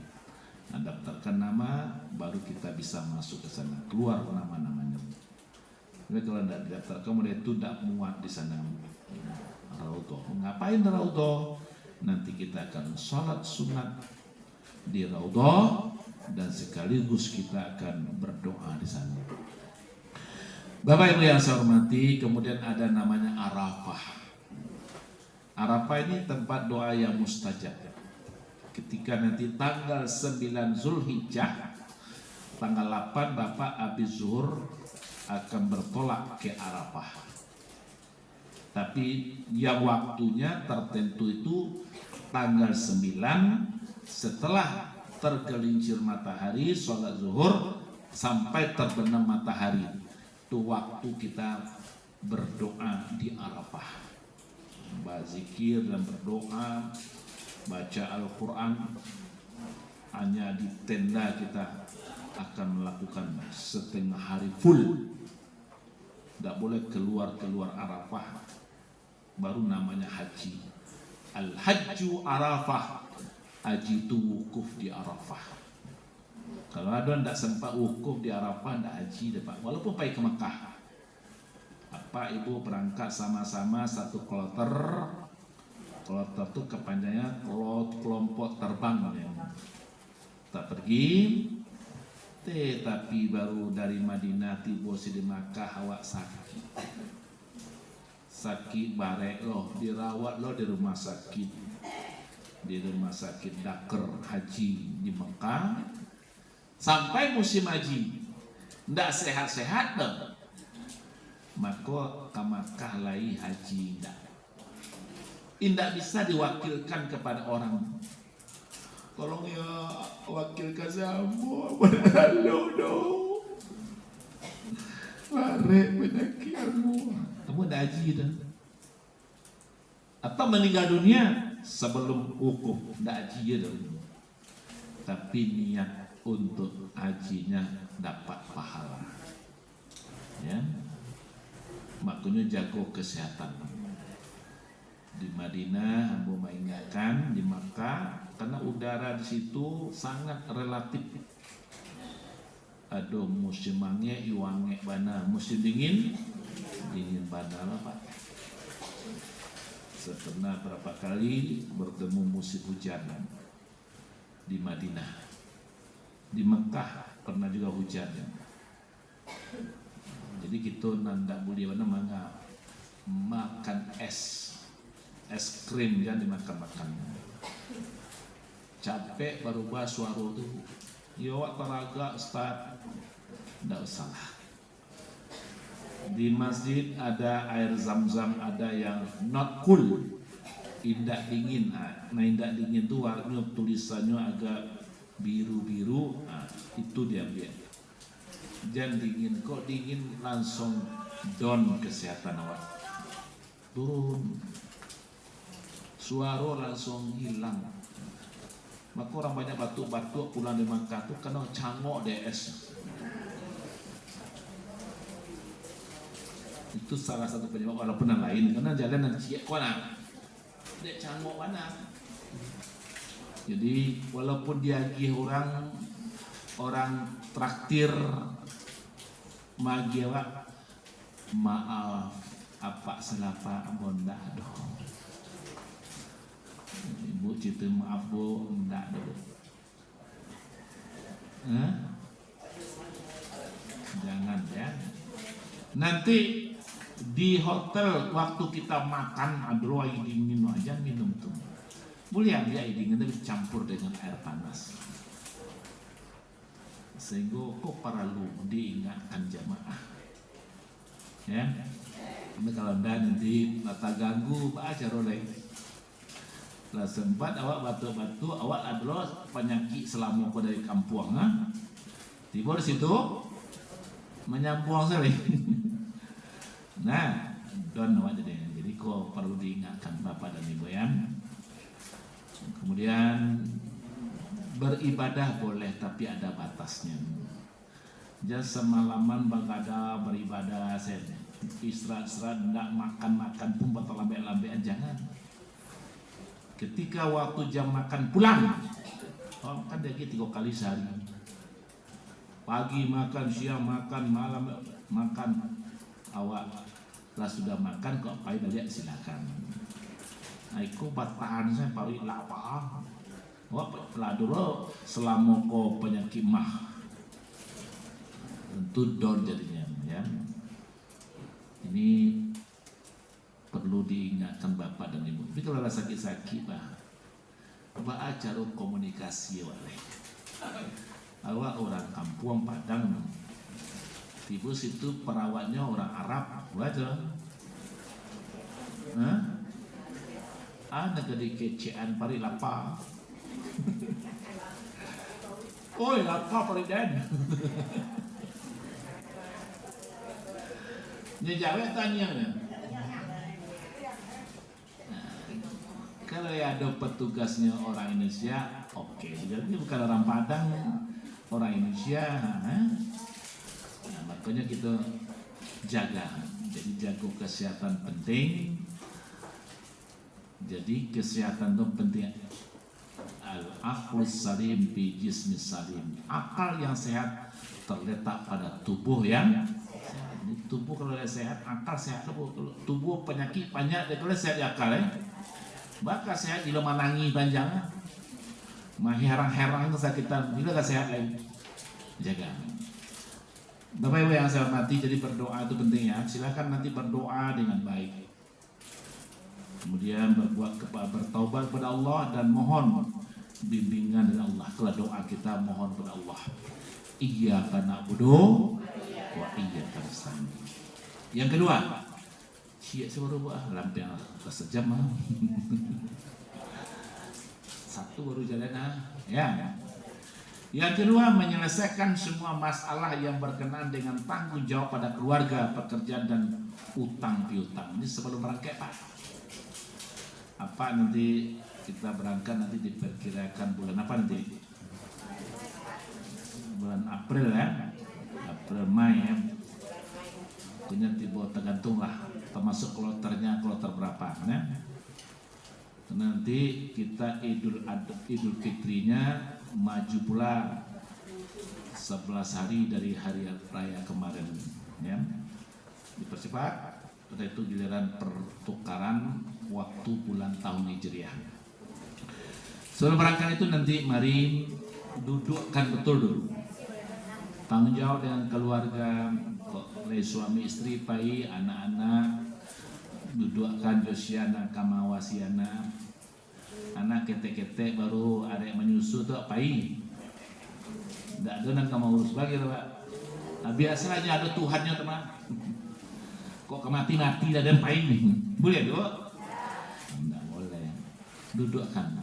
Nah, daftarkan nama baru kita bisa masuk ke sana, keluar nama-namanya. Tapi kalau tidak didaftarkan, kemudian itu tidak muat di sana. Raudhah, ngapain Raudhah? Nanti kita akan sholat sunat di Raudhah dan sekaligus kita akan berdoa di sana. Bapak Ibu yang saya hormati, kemudian ada namanya Arafah. Arafah ini tempat doa yang mustajab. Ketika nanti tanggal 9 Zulhijjah, tanggal 8 Bapak habis zuhur akan bertolak ke Arafah. Tapi yang waktunya tertentu itu tanggal 9 setelah tergelincir matahari, sholat zuhur sampai terbenam matahari. Itu waktu kita berdoa di Arafah, berzikir dan berdoa, baca Al-Quran. hanya di tenda kita akan melakukan setengah hari full. Tidak boleh keluar Arafah, baru namanya haji. Al-hajju Arafah, haji itu wukuf di Arafah. Kalau ada tidak sempat wukuf di Arafah, tidak haji dapat. Walaupun pergi ke Mekah, apa ibu berangkat sama-sama satu kloter. Kloter itu kepanjangannya kelompok terbang ya. Tak pergi. Tapi baru dari Madinah tiba di Makkah awak sakit barek loh, dirawat loh di rumah sakit Dakar haji di Mekah sampai musim haji ndak sehat-sehat dah, maka ke Makkah lai haji ndak bisa diwakilkan kepada orang. Tolong ya wakilkan saya, lari penyakit kamu ada haji dah, atau meninggal dunia sebelum wukuf tidak haji dah, tapi niat untuk hajinya dapat pahala ya. Makanya jago kesehatan. Di Madinah Abu mengingatkan, di Makkah karena udara di situ sangat relatif. Aduh musim angin iwange bana, musim dingin bana lah Pak. Saya berapa kali bertemu musim hujan di Madinah. Di Mekah pernah juga hujan. Jadi kita nandak boleh mana makan es krim kan dimakan-makan. Capek berubah suara tu. Ya awak teraga Ustaz. Tak usah. Di masjid ada air zam-zam, ada yang not cool, indak dingin. Nah indak dingin tu warna tulisannya agak biru-biru. Itu dia ambil. Jangan dingin, kok dingin langsung down kesehatan awak. Turun. Suara langsung hilang. Maka orang banyak batuk-batuk pulang di Makkah tu kena cangok DS. Itu salah satu penyebab, walaupun yang lain karena jalan yang ciek mana dia cangok mana. Jadi walaupun dia gih orang traktir magi awak, maaf apa selapa bonda doh. Ibu cerita maaf bu, enggak dulu. Jangan ya. Nanti di hotel waktu kita makan ada air dingin aja minum tuh. Boleh ambil air dingin tapi campur dengan air panas. Sehingga kok perlu diingatkan jamaah. Ya. Tapi kalau nanti mata ganggu baca rolek. Lah sempat awak batu-batu, awak adalah penyakit selama kau dari kampung, tiba di situ menyambung sekali. Nah, don awak jadi kau perlu diingatkan bapak dan ibu ya. Kemudian beribadah boleh tapi ada batasnya. Jangan semalaman bagada beribadah, istirahat tidak makan pun batal lambe-lambean, jangan. Ketika waktu jam makan pulang, kan dia 3 kali sehari. Pagi makan, siang makan, malam makan. Awak lah sudah makan kok pahit balik silakan. Aku batahan saya pari lapar. Awak peladuro selama kau penyakit mah. Tentu down jadinya ya. Ini perlu diingatkan bapak dan ibu. Tapi kalau sakit-sakit bah acara komunikasi awak orang kampung Padang, tiba situ perawatnya orang Arab, wajar. Ada gede kecean pari lapar. Oi lapar pari dan. Dia jawab tanya. Kalau ya ada petugasnya orang Indonesia, oke. Jadi bukan orang Padang, orang Indonesia. Nah, makanya kita jaga. Jadi jaga kesehatan penting. Jadi kesehatan itu penting. Al-aqlus salim fi jismis salim. Akal yang sehat terletak pada tubuh yang sehat. Tubuh kalau sehat, akal sehat. Tubuh penyakit banyak, dia kalau sehat di akal bakal sehat bila manangi panjang, mah herang-herang kesakitan, bila gak sehat lagi. Jaga. Bapak Ibu yang saya hormati, jadi berdoa itu penting ya. Silakan nanti berdoa dengan baik. Kemudian bertaubat kepada Allah dan mohon bimbingan dari Allah. Kalau doa kita mohon kepada Allah. Iyyaka na'budu wa iyyaka nasta'in. Yang kedua, saya baru buat lampiang sejam satu baru jalan ya. Yang kedua, menyelesaikan semua masalah yang berkenaan dengan tanggung jawab pada keluarga, pekerjaan dan utang piutang. Ini sebelum berangkat Pak. Apa nanti kita berangkat nanti diperkirakan bulan apa nanti? Bulan April ya, April Mei ya. Punya tiba tergantung lah. Termasuk kloternya kloter berapa ya? Nanti kita Idul Fitrinya maju pula 11 hari dari hari raya kemarin ya. Dipercepat. Pada itu giliran pertukaran waktu bulan tahun Hijriah. Sebelum berangkat itu nanti mari dudukkan betul dulu. Tanggung jawab dengan keluarga, oleh suami istri, pai, anak-anak, dudukkan Josiana Kamawasiana, anak ketek-ketek baru ada yang menyusu tuh pai, tidak ada nak kamu urus lagi Pak. Nah, biasanya ada Tuhannya teman, kok kemati-mati dan pai, boleh duduk? Tidak boleh, dudukkan.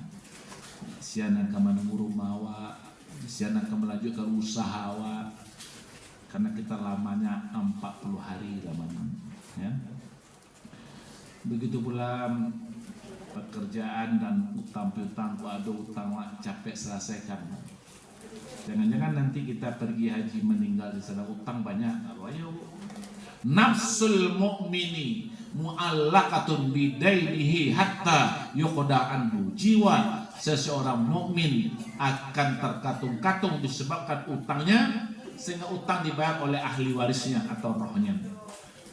Siana kamu rumah awak, siana kamu melanjutkan usaha awak. Karena kita lamanya 40 hari lamanya ya. Begitu pula pekerjaan dan utang piutang, ada utang capek selesaikan. Jangan-jangan nanti kita pergi haji meninggal di sana utang banyak. Ayo. Nafsul mu'mini mu'allaqatun bidainihi hatta yuqda anhu. Jiwa seseorang mukmin akan terkatung-katung disebabkan utangnya, sehingga utang dibayar oleh ahli warisnya atau rohnya.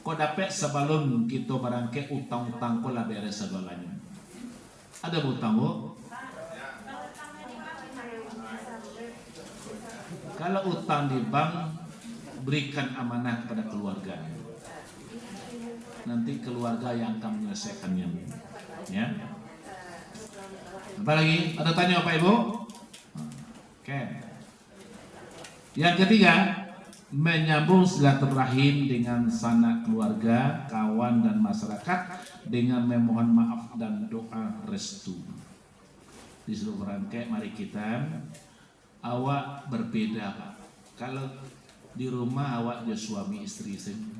Kau dapat sebelum kita barangke utang-utang kau lah beres segalanya. Ada utang kok? Kalau utang di bank, berikan amanah kepada keluarga. Nanti keluarga yang akan menyelesaikannya. Ya. Apa lagi? Ada tanya Bapak Ibu? Oke. Yang ketiga, menyambung silaturahim dengan sanak keluarga, kawan dan masyarakat dengan memohon maaf dan doa restu. Di seluruh rangkai mari kita awak berbeda Pak. Kalau di rumah awak dia suami istri sendiri.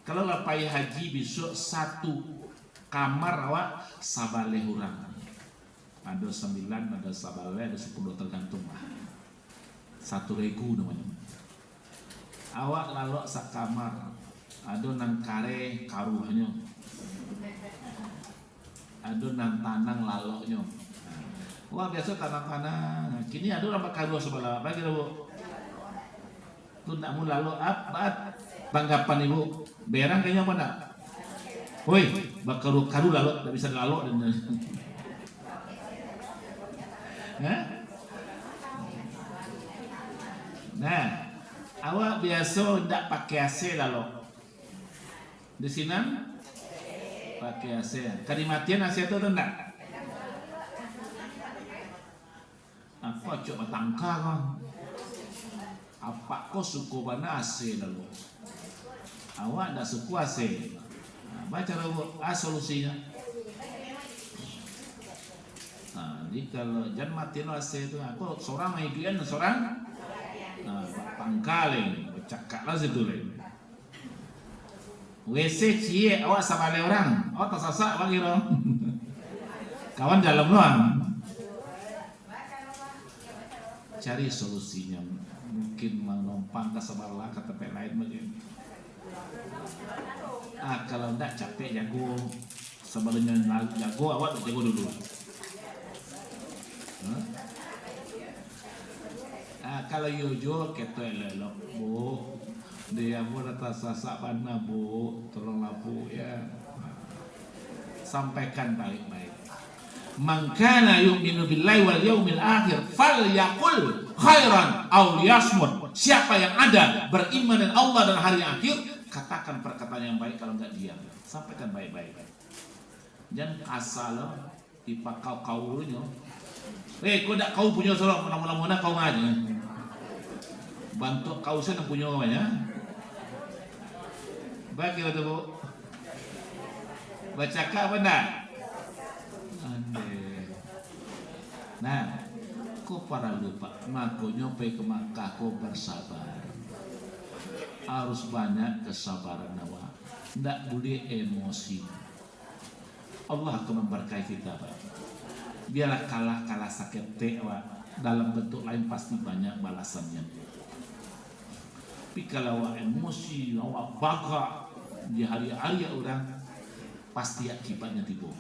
Kalau lapai haji besok satu kamar awak sabale orang. Ada 9, ada sabale, ada 10 tergantung lah. 1 regu namanya. Awak lalok sakamar, ada nang kare karuhnya, ada nang tanang laloknya. Wah biasa tanang-tanang. Kini ada orang karuh sebelah. Bagi Bu. Tu nak mu lalok apa? Tanggapan Ibu. Berang kayaknya apa nak? Woi, bakaru karu lalok, tak bisa lalok dan. Nah, awak biasa tidak pakai AC lalu. Di sini pakai AC. Kadimatian AC itu tidak. Apa coba tangka kan? Apa kau suku mana AC lalu? Awak tidak suku AC. Nah, baca dulu solusinya. Nah, jadi kalau jangan matiin AC itu, aku seorang main seorang. Nah, pangkaling, cakap lah situ lagi. WC cie awak sama le orang, awak tak sasak bagi orang. Kawan dalam doang. Cari solusinya. Mungkin menumpang ke sebelah ke tempat lain begini. Kalau enggak capek jago. Sebelumnya jago, awak jago dulu. Kalau Yojo keto elok bu, dia mau datang sasak mana bu, tolonglah bu ya. Sampaikan baik-baik. Man kana yu'minu billahi wal yaumil akhir falyaqul khairan aw liyasmut. Siapa yang ada beriman dengan Allah dan hari akhir, katakan perkataan yang baik, kalau enggak diam. Sampaikan baik-baik. Jangan kasar loh, dipakau kaulunya. Kau tak kau punya sorok mana kau aja. Bantu kau sana punya namanya. Baik kita tu bu. Baca kah benda? Nah, kau para lupa. Makanya pergi ke Makkah kau bersabar. Harus banyak kesabaran awak. Tak boleh emosi. Allah akan memberkahi kita, Pak. Biarlah kalah sakit awak, dalam bentuk lain pasti banyak balasannya. Tapi kalau awak emosi, awak bangga di hari-hari orang, pasti akibatnya tipu.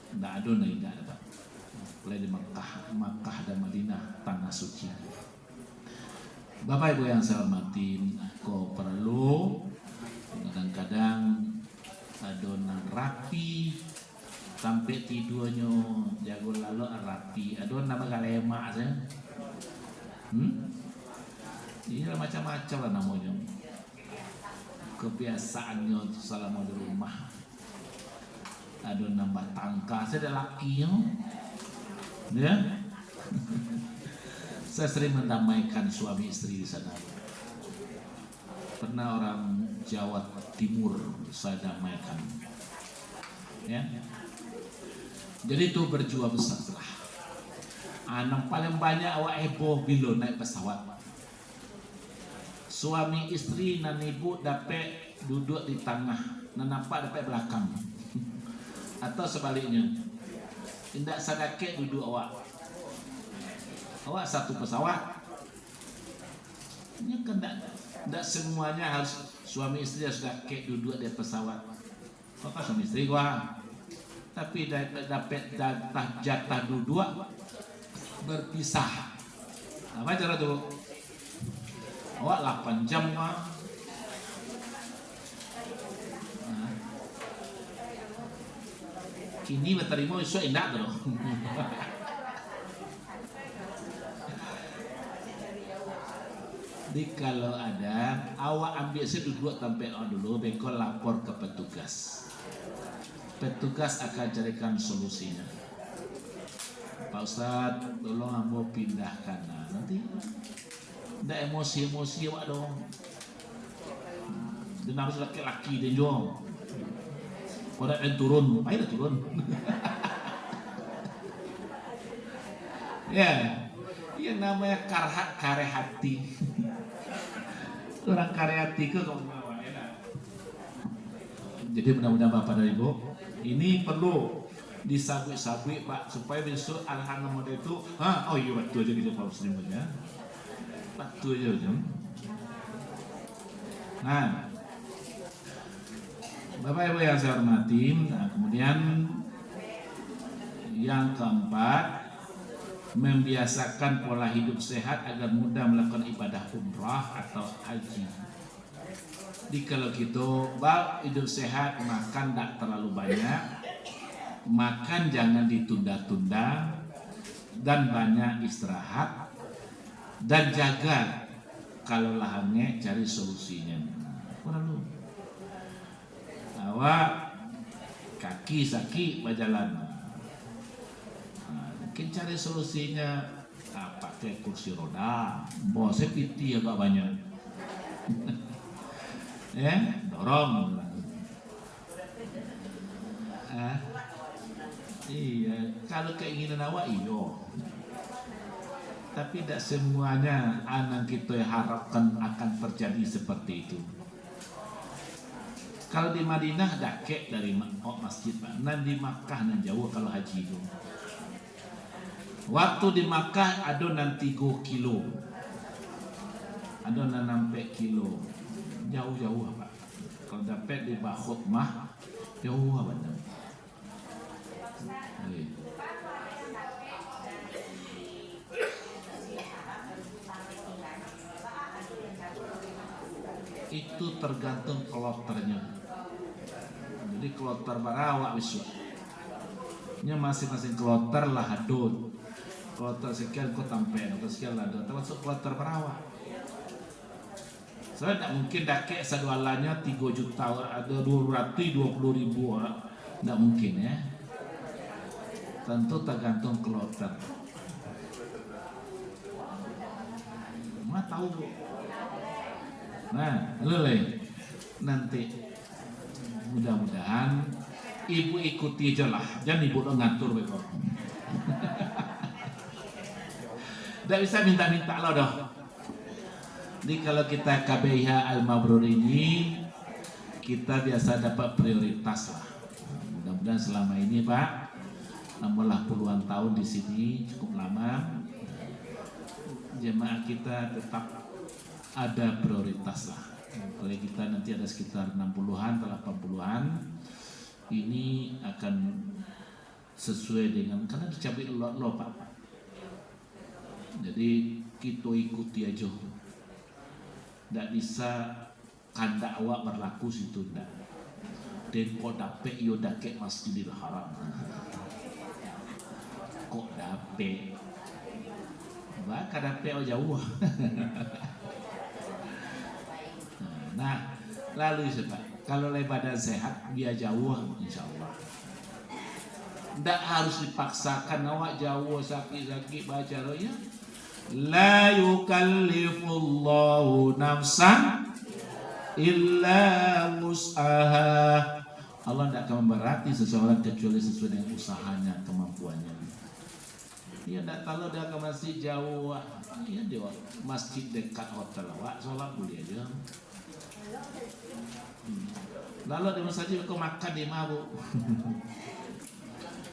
Tidak ada naik, tidak ada. Mulai di Makkah dan Madinah, tanah suci. Bapak Ibu yang saya hormati, kau perlu kadang-kadang adonan rapi sampai tidurnya jago lalu rapi. Adon nama galema saja. Ini macam-macam lah namanya. Kebiasaannya selama di rumah. Adon nambah tangka, saya ada lakinya. Ya. Saya sering mendamaikan suami istri di sana. Pernah orang Jawa Timur saya damaikan. Ya. Jadi itu berjuang besar lah. Anak paling banyak awak heboh bila naik pesawat. Suami istri dan ibu dapat duduk di tengah, dan nampak dapat belakang. Atau sebaliknya. Tidak sadake duduk awak. Awak satu pesawat. Ini kan tidak semuanya harus suami istri sudah kek duduk di pesawat. Kok suami istri gua? Tapi dapat jatah duduk berpisah. Apa cara tu? Awak 8 jam mah. Kini berterima isu indah tu. Jadi kalau ada, awak ambil duduk sampai dulu, bekol lapor ke petugas. Petugas akan carikan solusinya. Pak Ustadz, tolong ambo pindahkan. Nah, nanti tidak emosi-emosi awak dong. Dan harus laki-laki dan jom. Kalau ada turun, ayo turun. Ya, yang namanya kare hati. Orang kare hati ke kau bawa ya. Jadi mudah-mudahan Bapak dan Ibu, ini perlu disabui-sabui Pak, supaya besok anak-anak muda itu, oh iya waktu aja gitu Pak Muslimnya, waktu aja. Nah, Bapak Ibu yang saya hormati, nah, kemudian yang keempat, membiasakan pola hidup sehat agar mudah melakukan ibadah umrah atau haji. Jadi kalau gitu, hidup sehat, makan tak terlalu banyak, makan jangan ditunda-tunda, dan banyak istirahat, dan jaga kalau lahannya cari solusinya. Perlu. Awak kaki sakit berjalan. Mungkin cari solusinya pakai kursi roda, bosnya piti agak banyak, ya dorong. Iya, kalau keinginan awak iyo, tapi tidak semuanya anak kita harapkan akan terjadi seperti itu. Kalau di Madinah dakek dari masjid Pak. Nan di Makkah nan jauh kalau haji itu. Waktu di Makkah ada nan 3 kilo. Ada nan sampai kilo. Jauh-jauh Pak. Kalau dapat di khutbah jauh benar. Itu tergantung kloternya. Jadi kloter barawak bisa. Nya masing-masing kloter lah hadun. Kloter sekian kau tampen, kloter sekian lah hadun. Termasuk kloter barawak. Soalnya tidak mungkin dakek sadualannya 3 juta, ada 220.000 orang. Tidak mungkin ya. Tentu tergantung kloter. Mana tahu bu? Nah, lele nanti mudah-mudahan ibu ikuti aja lah, jangan ibu lo ngatur begitu. Tidak bisa minta-minta lo dong. Jadi kalau kita KBIH Al-Mabrur ini kita biasa dapat prioritas lah. Mudah-mudahan selama ini Pak, nambahlah puluhan tahun di sini cukup lama, jemaah kita tetap ada prioritas lah. Kalau kita nanti ada sekitar 60-an atau 80-an, ini akan sesuai dengan karena dicabut lo Pak. Jadi kita ikuti aja. Tidak bisa kandak awak berlaku situ tidak. Dan kok dapet yo dakek Masjidil Haram. Kok dapet? Maka dapet jauh. Nah, lalu sebab kalau badan sehat dia jauh insya Allah. Tidak harus dipaksakan awak jauh sakit-sakit baca rohnya. La yukallifullahu nafsan illa wus'aha. Allah tidak akan memberati seseorang kecuali sesuai dengan usahanya, kemampuannya. Dia tidak tahu dia ke masjid jauh. Iya dia masjid dekat hotel awak sholat boleh aja. Lalu di masjid kau makan di mabuk.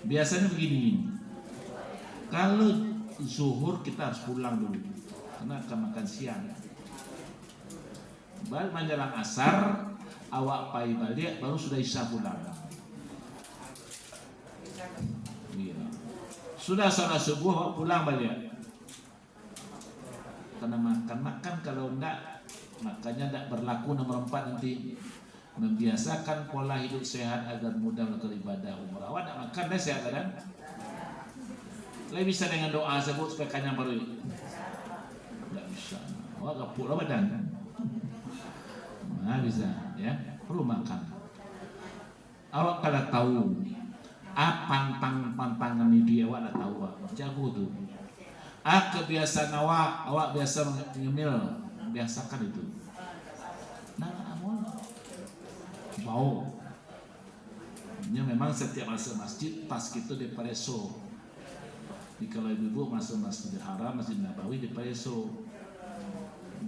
Biasanya begini. Kalau zuhur kita harus pulang dulu karena akan makan siang. Baru menjelang asar awak pai balik baru sudah isya pulang. Sudah sholat subuh awak pulang balik. Karena makan kalau enggak makanya tidak berlaku nomor 4 nanti membiasakan pola hidup sehat agar mudah melakukan ibadah umrah. Awak nak makan dah sehat kan? Lebih bisa dengan doa sebut supaya kenyang baru. Tidak bisa. Awak kapuk lah badan. Nah bisa ya perlu makan. Awak kalau tahu pantang-pantangan ini awak dah tahu jago tu. Kebiasaan awak biasa ngemil, biasakan itu. Nah, bau. Ini memang setiap masuk masjid pas gitu di Pareso. Jadi kalau ibu masuk Masjidil Haram, Masjid Nabawi di Pareso.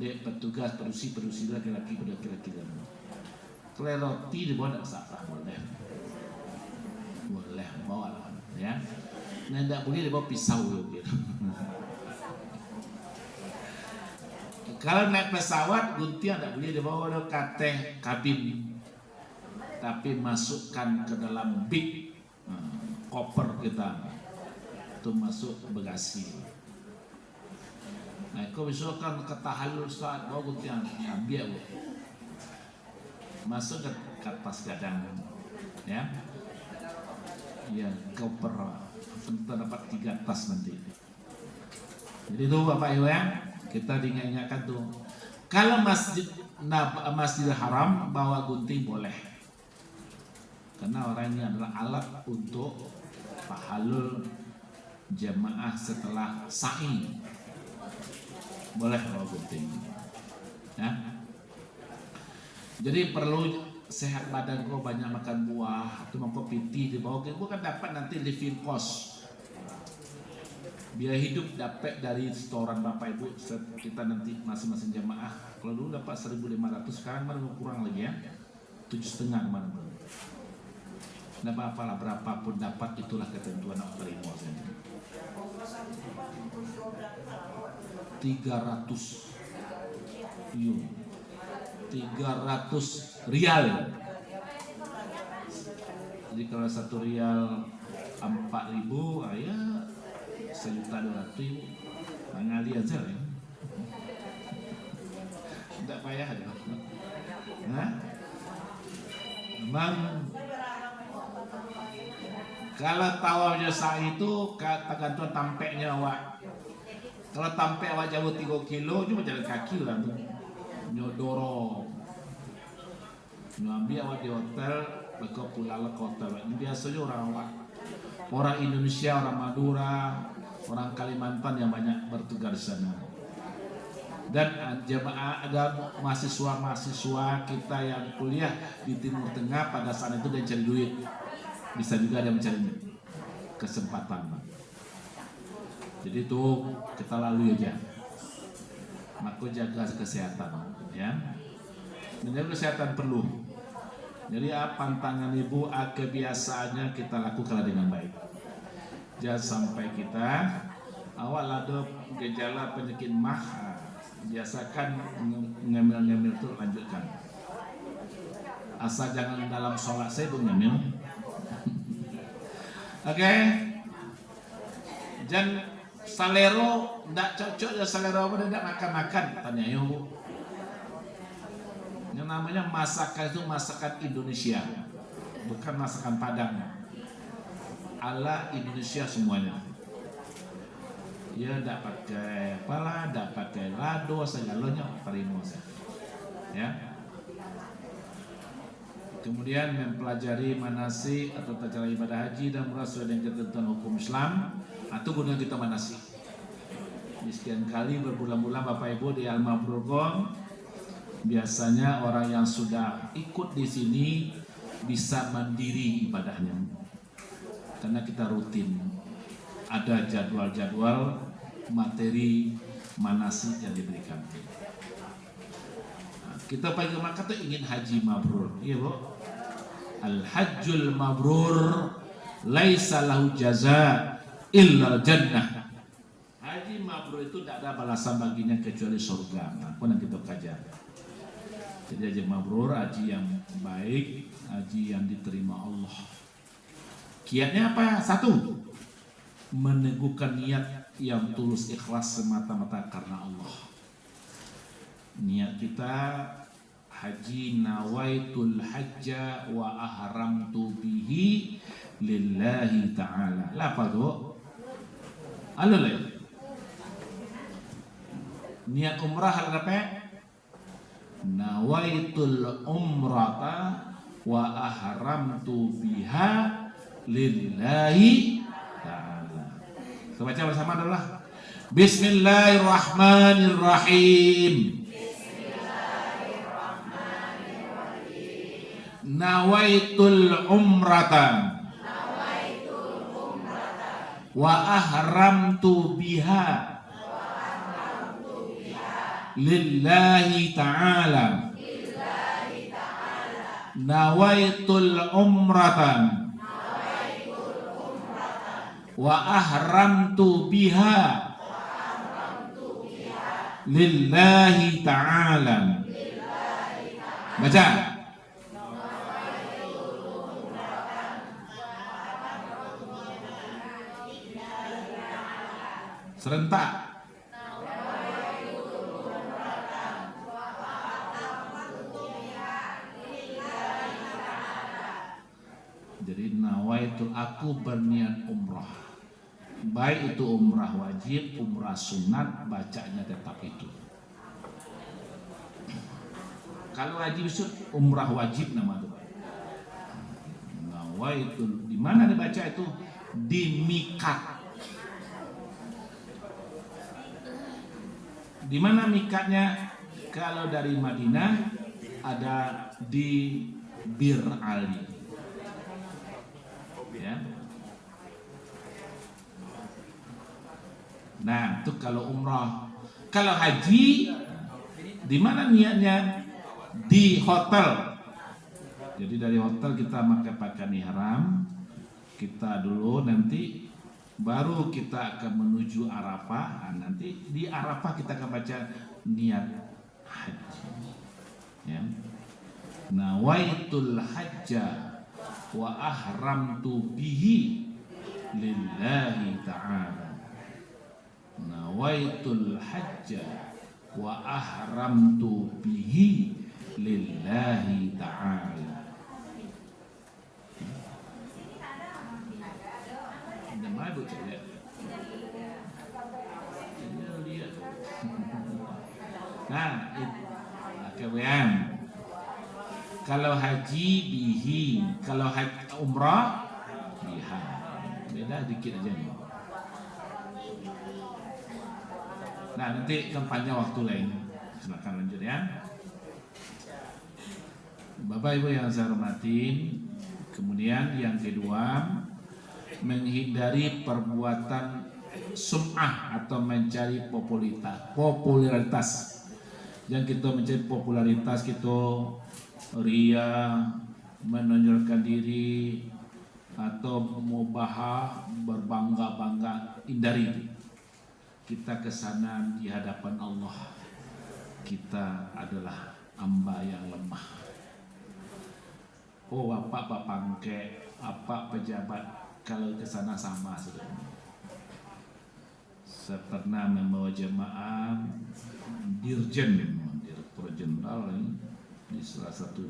Dia petugas perusi laki-laki pada kira-kira. Kalau roti di bawah tak salah boleh. Boleh bawa lah ya. Nah, tidak boleh dibawa pisau gitu. Kalau naik pesawat guntiang tidak boleh dibawa kateh kabin, tapi masukkan ke dalam big koper kita itu masuk bagasi. Nah, kau misalkan ke tahallul saat bawa guntiang ambil masuk ke atas gadang, ya, ya koper terdapat 3 tas nanti. Jadi itu Bapak Ibu ya. Kita diingatkan tuh, kalau Masjidil Haram bawa gunting boleh, karena orang ini adalah alat untuk tahallul jemaah setelah sa'i, boleh bawa gunting. Ya. Jadi perlu sehat badan kau, banyak makan buah, atau makan piti di bawah, kau kan dapat nanti living cost. Biaya hidup dapat dari setoran Bapak Ibu kita nanti masing-masing jemaah. Kalau dulu dapat 1.500, sekarang baru kurang lagi ya. 7,5 kemarin. Nggak apa-apalah, berapapun dapat itulah ketentuan nak terima saja. 300 euro, 300 rial. Jadi kalau 1 rial 4.000, ya 1.200.000. Ngali aja ya. Tidak payah ada. Nah, memang kalau tawaf jasa itu tergantung tampeknya awak. Kalau tampek awak jauh 3 kilo, cuma jalan kaki lah tuh. Nyodorong. Nyambi awak di hotel, mereka pulang ke hotel. Ini biasanya orang Indonesia, orang Madura, orang Kalimantan yang banyak bertugas di sana. Dan jemaah ada mahasiswa kita yang kuliah di Timur Tengah pada saat itu dan cari duit. Bisa juga ada mencari kesempatan. Jadi itu kita lalui aja. Maka jaga kesehatan, ya. Menjaga kesehatan perlu. Jadi pantangan ibu, kebiasaannya kita lakukan dengan baik. Jangan sampai kita awal ada gejala penyakit mah, biasakan ngemil-ngemil itu lanjutkan. Asal jangan dalam sholat saya pun ngemil. Oke. Jangan salero, tidak cocok ya salero apa tidak makan-makan, tanya yo. Yang namanya masakan itu masakan Indonesia, bukan masakan Padang. Ala Indonesia semuanya. Ya tidak pakai apalah, tidak pakai lado, segalanya terima saja. Ya. Kemudian mempelajari manasik atau cara ibadah haji dan umrah sesuai dengan ketentuan hukum Islam atau guna kita manasik. Sekian kali berbulan-bulan Bapak Ibu di Al-Mabrur, biasanya orang yang sudah ikut di sini bisa mandiri ibadahnya. Karena kita rutin ada jadwal-jadwal materi manasik yang diberikan. Nah, kita pergi ke Makkah tuh ingin haji mabrur, iya Bu. Al-hajjul mabrur laisa lahu jaza illa jannah. Haji mabrur itu tidak ada balasan baginya kecuali surga. Nah, pun yang kita kaji. Jadi haji mabrur, haji yang baik, haji yang diterima Allah. Kiatnya apa? 1, meneguhkan niat yang tulus ikhlas semata-mata karena Allah. Niat kita haji nawaitul hajja wa ahramtu bihi lillahi ta'ala. Apa tuh? Alulai. Niat umrah apa? Nawaitul umrata wa ahramtu biha lillahi ta'ala. Kita baca bersama adalah Bismillahirrahmanirrahim. Nawaitul umrata wa ahramtu biha lillahi ta'ala. Nawaitul umrata wa ahramtu biha lillahi ta'ala. Baca. Serentak. Jadi nawaitu, aku berniat umrah. Baik itu umrah wajib, umrah sunat, bacanya tetap itu. Kalau wajib itu umrah wajib nama itu. Nawaitu, di mana dibaca itu? Di mikat. Di mana mikatnya? Kalau dari Madinah ada di Bir Ali. Ya. Nah, itu kalau umrah. Kalau haji, di mana niatnya? Di hotel. Jadi dari hotel kita pakai pakaian ihram, kita dulu nanti baru kita akan menuju Arafah. Nah, nanti di Arafah kita akan baca niat haji. Ya. Nawaitul hajja wa ahramtu bihi lillahi ta'ala. Nawaitul hajja wa ahramtu bihi lillahi ta'ala. Nama ibu cakap. Nah, kemudian kalau haji bihi, kalau haji umrah biha, beda dikit aja nih. Nah, nanti kampanye waktu lain. Silakan lanjut ya. Bapak Ibu yang saya hormati, kemudian yang kedua, menghindari perbuatan sum'ah atau mencari popularitas. Yang kita mencari popularitas, kita ria, menonjolkan diri, atau mubaha, berbangga-bangga, hindari. Kita kesana di hadapan Allah, kita adalah hamba yang lemah. Oh, bapak pangke, apa pejabat, kalau ke sana sama sudah. Saya pernah membawa jemaah dirjen, direktur jenderal di salah satu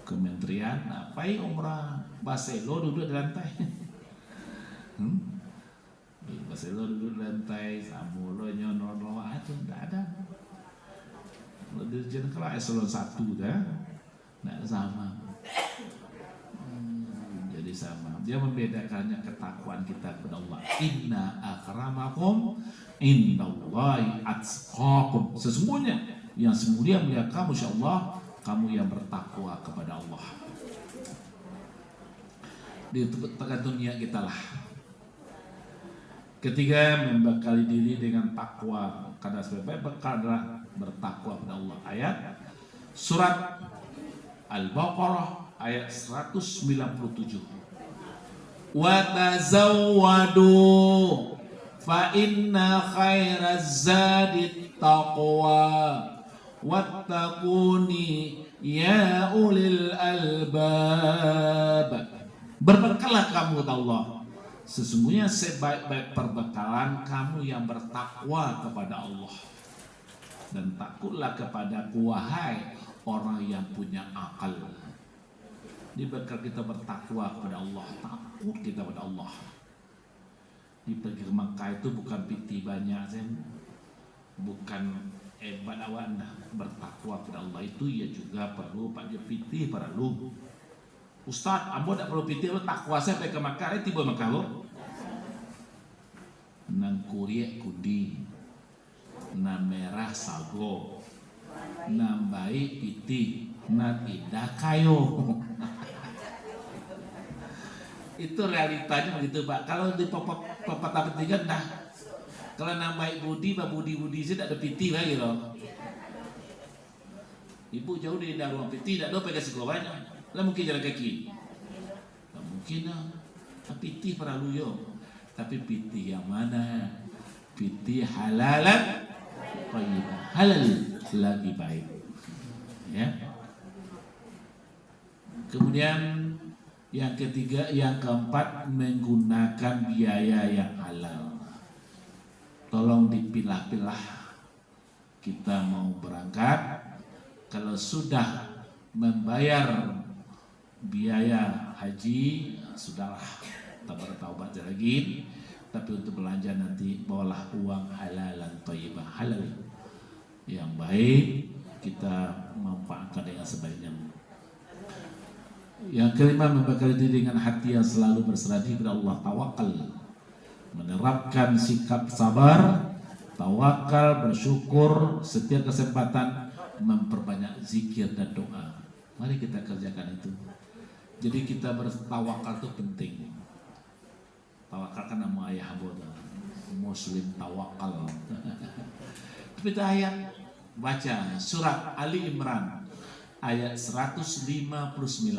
kementerian. Apa umrah Baselo duduk di lantai. Baselo duduk di lantai, samulo nyono itu tidak ada. Dirjen kalau eselon 1 dah, tidak sama. Jadi sama. Dia membedakannya ketakwaan kita kepada Allah. Inna akramakum indallahi atqakum. Sesungguhnya yang semulia kamu insyaallah kamu yang bertakwa kepada Allah. Di tergantung niat kita lah. Ketiga, membekali diri dengan takwa. Karena sebaik bekal adalah bertakwa kepada Allah. Ayat surat Al-Baqarah ayat 197. Wa tazawwadu fa inna khairaz zadi taqwa wattaquni ya ulil albab. Berbekallah kamu kepada Allah. Sesungguhnya sebaik-baik perbekalan kamu yang bertakwa kepada Allah. Dan takutlah kepadaku wahai orang yang punya akal. Di bekal kita bertakwa kepada Allah, takut kita kepada Allah. Di pergi ke Makkah itu bukan piti banyak, bukan hebat awak anda bertakwa kepada Allah itu ya juga perlu pak dia piti perlu. Ustaz, ambo tak perlu piti, lo takwa saya pergi ke Makkah, tiba Makkah lo. Nang kuriek kudi, nang merah sago, nang baik piti, nang indah kayo. Itu realitanya begitu Pak. Kalau di pepatah petikan dah, kalau nang baik budi, pak budi sih tak ada piti lagi loh. Ibu jauh di dalam ruang piti, tak ada pakai sekolah. Lah mungkin jalan kaki. Tak mungkin lah. Piti perlu yo. Tapi piti yang mana? Piti halalan thayyibah. Halal lagi baik. Ya. Kemudian yang ketiga, yang keempat, menggunakan biaya yang halal. Tolong dipilah-pilah. Kita mau berangkat, kalau sudah membayar biaya haji, sudahlah, tak bertaubat lagi. Tapi untuk belanja nanti bawalah uang halalan thayyibah, halal yang baik, kita manfaatkan dengan sebaiknya. Yang kelima, membekali diri dengan hati yang selalu berserah diri kepada Allah, tawakal, menerapkan sikap sabar, tawakal, bersyukur setiap kesempatan, memperbanyak zikir dan doa. Mari kita kerjakan itu. Jadi kita bertawakal itu penting. Tawakal kan nama ayah bodoh. Muslim tawakal. Kita ayat baca surat Ali Imran ayat 159.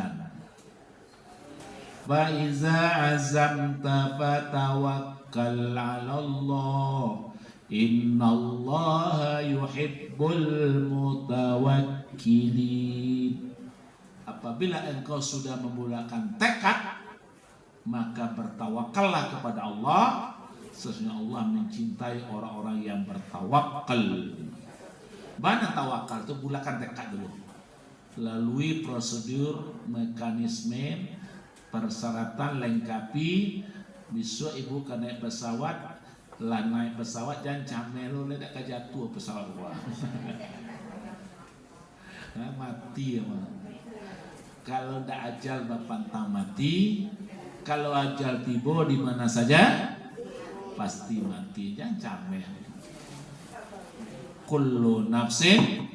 Fa iza azamta fatawakkal 'alallah innallaha yuhibbul mutawakkilin. Apabila engkau sudah memulakan tekad, maka bertawakallah kepada Allah. Sesungguhnya Allah mencintai orang-orang yang bertawakal. Mana tawakal itu? Bulakan tekad dulu, lalui prosedur, mekanisme, persyaratan, lengkapi. Besok ibu kan naik pesawat, lah naik pesawat jangan camelo ledak jatuh pesawat gua. Nah, mati ya mah. Kalau ndak ajal bapantang mati, kalau ajal tiba di mana saja pasti mati. Jangan camel. Kullu nafsin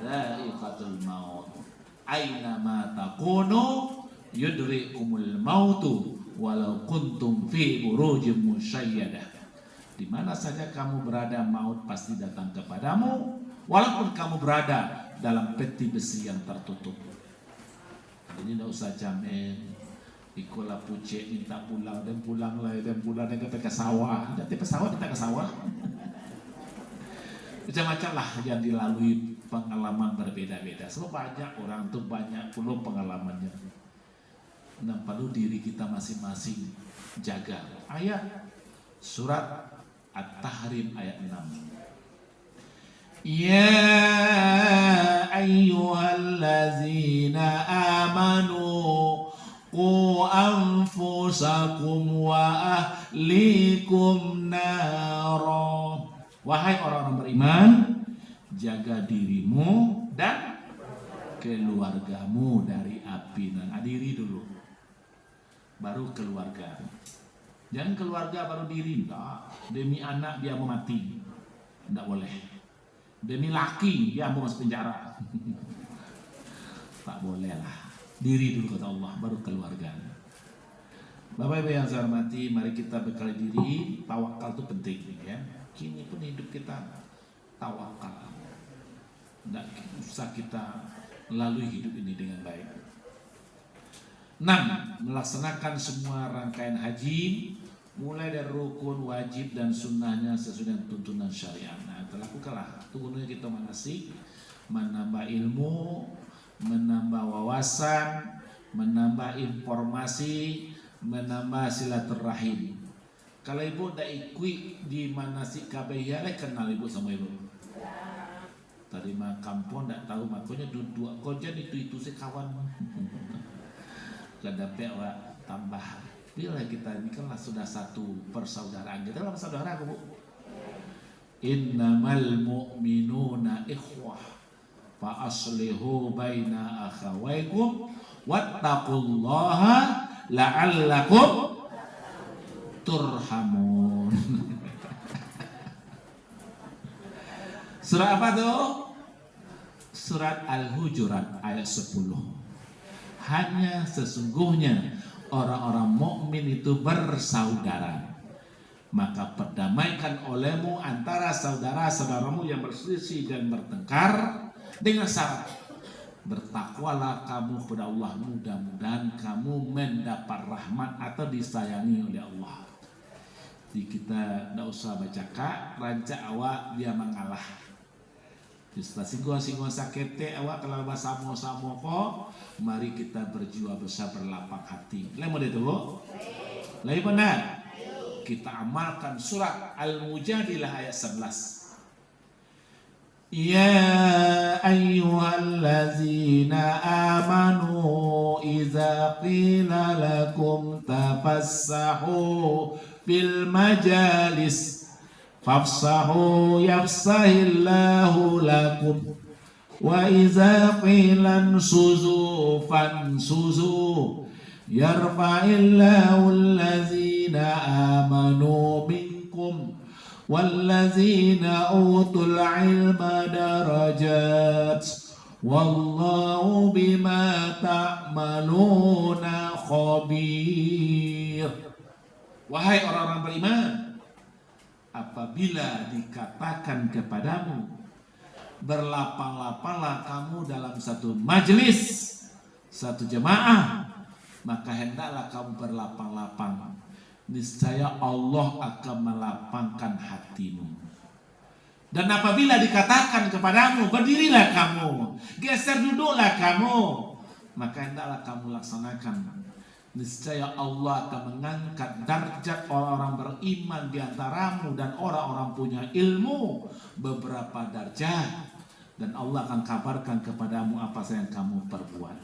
dha'iqatul maut. Aina ma takunu yudrikumul mautu walau kuntum fi burujim musyayyadah. Di mana saja kamu berada, maut pasti datang kepadamu walaupun kamu berada dalam peti besi yang tertutup. Jadi tidak usah camel. Ikola pucet minta pulang dan pulang ke sawah. Nanti pesawat kita ke sawah. Macam-macam lah yang dilalui, pengalaman berbeda-beda. Sebab banyak orang tuh banyak puluh pengalamannya. Dan perlu diri kita masing-masing jaga. Ayat surat At-Tahrim ayat 6. Ya ayyuhallazina amanu qu anfusakum wa ahlikum nara. Wahai orang-orang beriman, jaga dirimu dan keluargamu dari api. Nah, diri dulu, baru keluarga. Jangan keluarga baru diri. Enggak. Demi anak dia mau mati, enggak boleh. Demi laki dia mau masuk penjara, tak boleh lah. Diri dulu kata Allah, baru keluarga. Bapak Ibu yang saya hormati, mari kita bekal diri. Tawakal itu penting ya. Kini pun hidup kita tawakal. Tidak usah kita lalui hidup ini dengan baik. 6. Melaksanakan semua rangkaian haji, mulai dari rukun, wajib dan sunnahnya sesuai dengan tuntunan syariat. Nah, lakukanlah. Itu gunanya kita manasik, menambah ilmu, menambah wawasan, menambah informasi, menambah silaturahim. Kalau ibu tidak ikut di manasik kabeh, kenal ibu sama ibu. Tadi mah kampung tidak tahu, makanya dua kojan itu sih kawan. Kada pewa tambah. Bila kita ini kan sudah satu persaudaraan. Kita lah saudara Bu. Innamal mu'minuna ikhwah fa aslihu baina akhawaykum wattaqullaha la'allakum turhamun. Surat apa tuh? Surat Al-Hujurat ayat 10. Hanya sesungguhnya orang-orang mukmin itu bersaudara. Maka perdamaikan olehmu antara saudara-saudaramu yang berselisih dan bertengkar dengan syarat bertakwalah kamu kepada Allah, mudah-mudahan kamu mendapat rahmat atau disayangi oleh Allah. Jadi kita tidak usah baca kak, rancak awak dia mengalah. Setelah singgung sakit awak kalau bersama-sama kok, mari kita berjiwa besar berlapang hati. Lain model itu, lain benar. Kita amalkan surat Al-Mujadilah ayat 11. Ya ayyuhallazina amanu idza qila lakum tafassahu fil majalis fafsahu yafsahillahu lakum wa idza qila ansuzu fansuzu yarfa'illahu allazina amanu minkum wallazina utul ilma darajat wallahu bima ta'maluna khabir. Wahai orang-orang beriman, apabila dikatakan kepadamu berlapang-lapanglah kamu dalam satu majelis, satu jemaah, maka hendaklah kamu berlapang-lapang. Niscaya Allah akan melapangkan hatimu. Dan apabila dikatakan kepadamu, berdirilah kamu, geser duduklah kamu, maka hendaklah kamu laksanakan. Niscaya Allah akan mengangkat darjat orang-orang beriman di antaramu dan orang-orang punya ilmu beberapa darjat. Dan Allah akan kabarkan kepadamu apa yang kamu perbuat.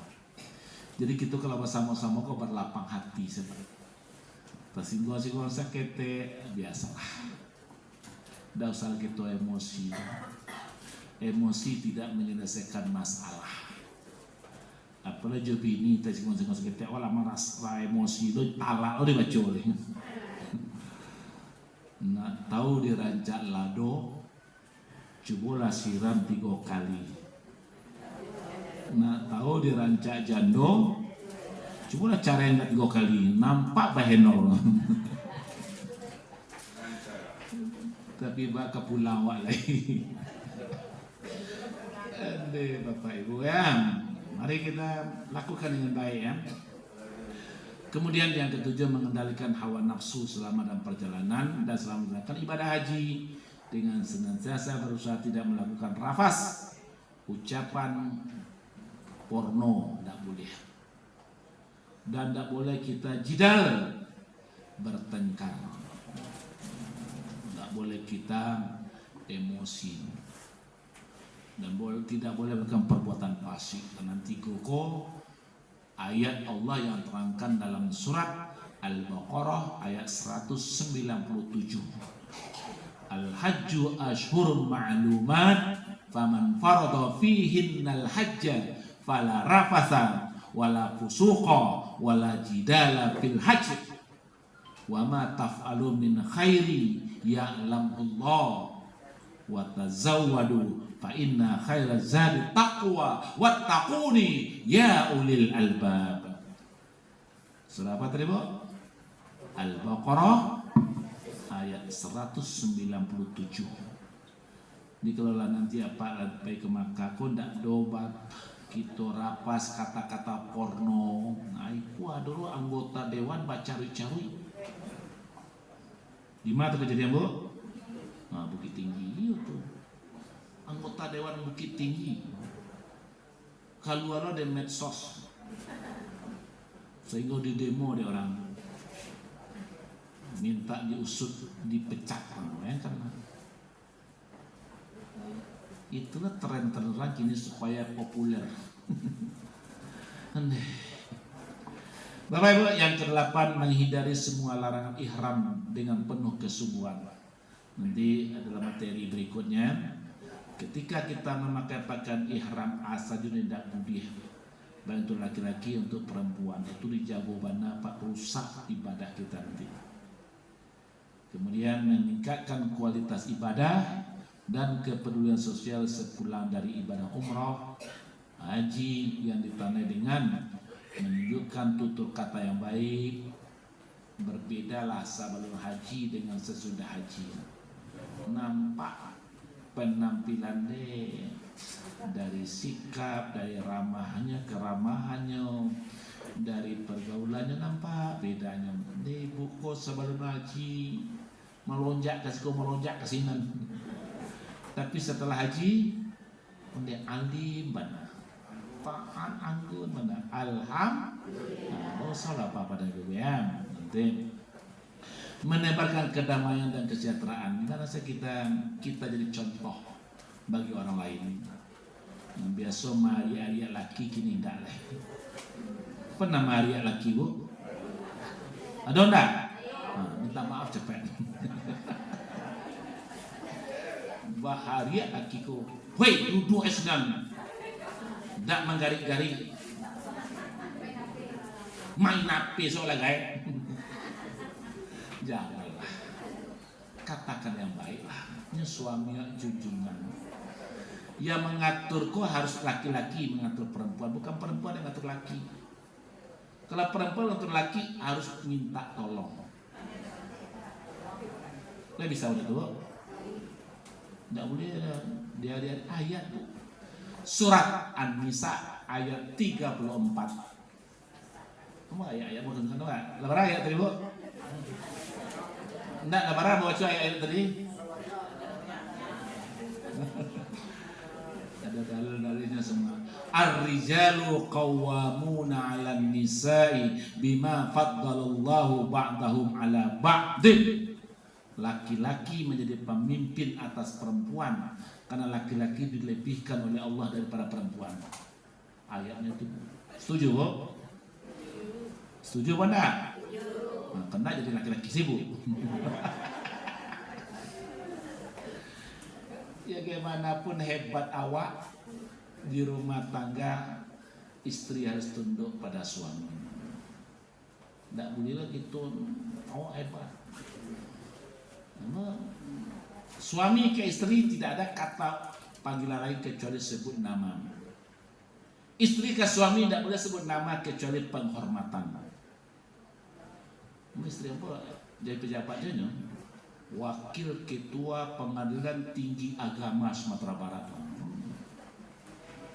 Jadi kita kalau bersama-sama kok berlapang hati seperti tersinggol-singgol sakit biasalah. Tidak usah kita emosi. Emosi tidak menyelesaikan masalah. Apalagi bini tadi singgol-singgol sakit olah merasa emosi itu talak udah baca oleh. Nak tahu dirancak lado, cobalah siram 3 kali. Nak tahu dirancak jando, cobalah cara yang 3 kali. Nampak bahenol. Tapi baka pulang awak lagi. Ade Bapak Ibu ya, mari kita lakukan dengan baik ya. Kemudian yang ketujuh, mengendalikan hawa nafsu selama dalam perjalanan dan selama menjalankan ibadah haji dengan senantiasa berusaha tidak melakukan rafas, ucapan porno, tidak boleh. Dan tidak boleh kita jidal, bertengkar. Boleh kita emosi dan tidak boleh melakukan perbuatan fasik. Dan nanti koko ayat Allah yang terangkan dalam surat Al-Baqarah ayat 197, Al-Hajju ashhurun ma'lumat faman farada fihinnal hajja fala rafatha wala fusuqa wala jidala fil hajj wa ma taf'alu min khairi ya'lamullah wa tazawwadu fa inna khairaz zadi taqwa wattaquni ya ulil albab. Surah apa tadi, Bu? Al-Baqarah ayat 197. Ini kalau nanti apa sampai ke Makkah kok ndak dobat kita rapas kata-kata porno. Nah, itu dulu anggota dewan bacari-cari. Di mana kejadian, Bu? Nah, Bukit Tinggi itu. Anggota Dewan Bukit Tinggi. Keluar dari medsos. Sehingga di demo dia orang minta diusut, dipecat ya, karena itulah tren terang kini supaya populer. Aneh. Bapak Ibu, yang ke-8, menghindari semua larangan ihram dengan penuh kesungguhan. Nanti adalah materi berikutnya. Ketika kita memakai pakaian ihram asal tidak mudih, baik untuk laki-laki untuk perempuan, itu dijago bana pak rusak ibadah kita nanti. Kemudian meningkatkan kualitas ibadah dan kepedulian sosial sepulang dari ibadah umrah, haji yang ditandai dengan menunjukkan tutur kata yang baik. Berbedalah sebelum haji dengan sesudah haji. Nampak penampilannya, dari sikap, dari ramahnya, keramahannya, dari pergaulannya nampak bedanya. Di buku sebelum haji melonjak ke sini. Tapi setelah haji dia alim benar. Tahan anggun benar. Alhamdulillah. Oh salah apa pada BBM. Nanti menebarkan kedamaian dan kesejahteraan. Dimana kita jadi contoh bagi orang lain. Yang biasa Maria laki kini enggak lah. Pernah Maria laki, Bu? Ada enggak? Nah, minta maaf cepat. Baharia lakiku. Woi, duduk esnan. Tak menggarik-garik. Main napi soalnya guys. Janganlah. Katakan yang baiklah. Ini suami junjungan. Yang mengaturku harus laki-laki mengatur perempuan, bukan perempuan yang mengatur laki. Kalau perempuan mengatur laki harus minta tolong. Lah bisa udah tuh. Tidak boleh Dia lihat ayat bu. Surat An-Nisa ayat 34. Kamu ayat mau dengar enggak? Lebar ayat tadi bu? Enggak, lebar baca ayat tadi. Ada dalil-dalilnya semua. Ar-rijalu qawwamuna 'alan nisa'i bima faddalallahu ba'dahum 'ala ba'din. Laki-laki menjadi pemimpin atas perempuan karena laki-laki dilebihkan oleh Allah daripada perempuan. Ayatnya itu. Setuju, Bu? Setuju apa enggak? Nah, kena jadi laki-laki sibuk. Ya bagaimanapun hebat awak di rumah tangga, istri harus tunduk pada suami. Tidak boleh lah gitu, awak hebat. Karena suami ke istri tidak ada kata panggilan lain kecuali sebut nama. Istri ke suami tidak boleh sebut nama kecuali penghormatan. Istri apa? Jadi pejabat aja, Wakil Ketua Pengadilan Tinggi Agama Sumatera Barat.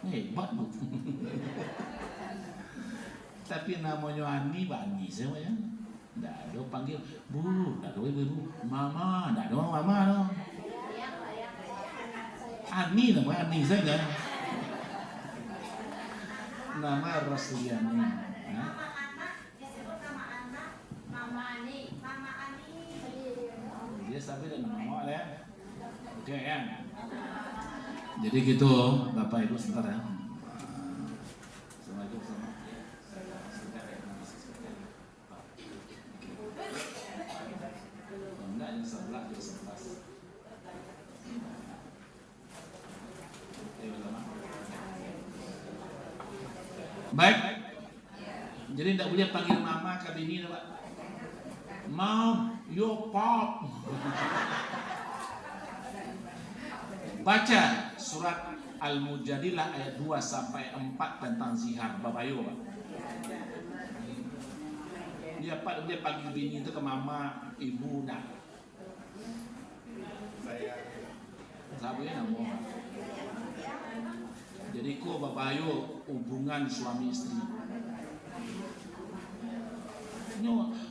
Hebat bu. Tapi namanya Ani, Bani semuanya. Tidak ada panggil bu, tidak ada ibu, mama, tidak ada mama no. Ani namanya Ani saja. Nama Rosliani. Dia sampai dan nama ya. Oke ya. Jadi gitu, Bapak Ibu sebentar ya. Assalamualaikum enggak yang sebelah jadi 11. Baik. Jadi tidak boleh panggil mama ke bini, Pak. Mom, yo pop. Baca surat Al-Mujadilah ayat 2 sampai 4 tentang zihar, Bapak Ibu, Pak. Dia panggil bini itu ke mama, ibu, dah. Sabunya nama. Jadi kok Bapak Ayu hubungan suami istri.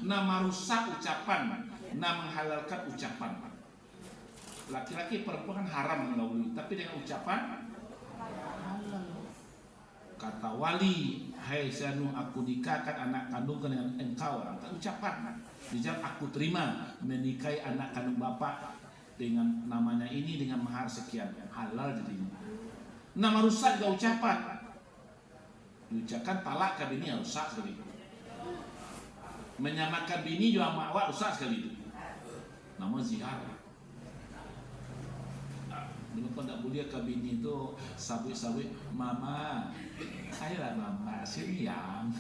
Nama rusak ucapan, nama menghalalkan ucapan. Laki-laki perempuan haram mendahului, tapi dengan ucapan halal. Kata wali, hai Syanu, aku nikahkan anak kandungkan dengan engkau. Ucapan, dijawab aku terima menikahi anak kandung bapak dengan namanya ini dengan mahar sekian, halal jadinya. Nama rusak juga ucapan. Diucapkan talak ke bini rusak sekali. Menyamakan bini juga sama awak rusak sekali itu. Nama zihar. Dulu kau tak boleh ke bini itu sabit-sabit, mama, ayolah mama, sini yang.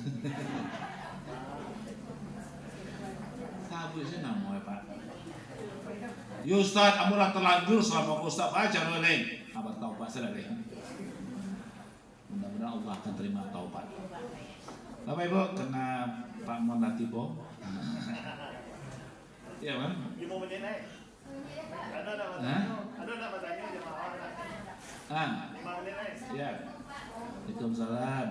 Sabit saya nama Pak. Ya Ustaz, amulah terlanjur selama Ustaz baca oleh. Abang taubat saya lagi. Mudah-mudahan Allah akan terima taubat. Bapak Ibu, kena Pak Monatibo. Iya kan? Mau menilai? Ada matanya jemaah. 5 menit aja. Ya. Waalaikumsalam.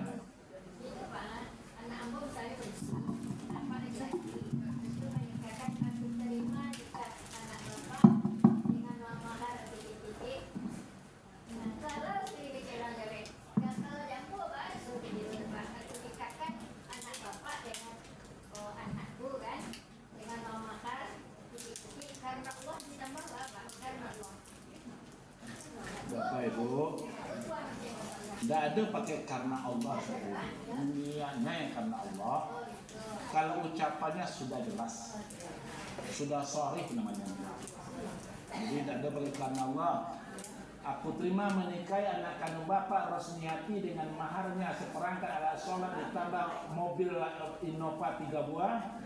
Bapak Ibu, tidak ada pakai karena Allah, niatnya yang karena Allah. Kalau ucapannya sudah jelas, sudah sharih namanya. Jadi tidak ada pakai karena Allah. Aku terima menikahi anak kandung bapak Rosniati dengan maharnya seperangkat alat sholat ditambah mobil Innova 3 buah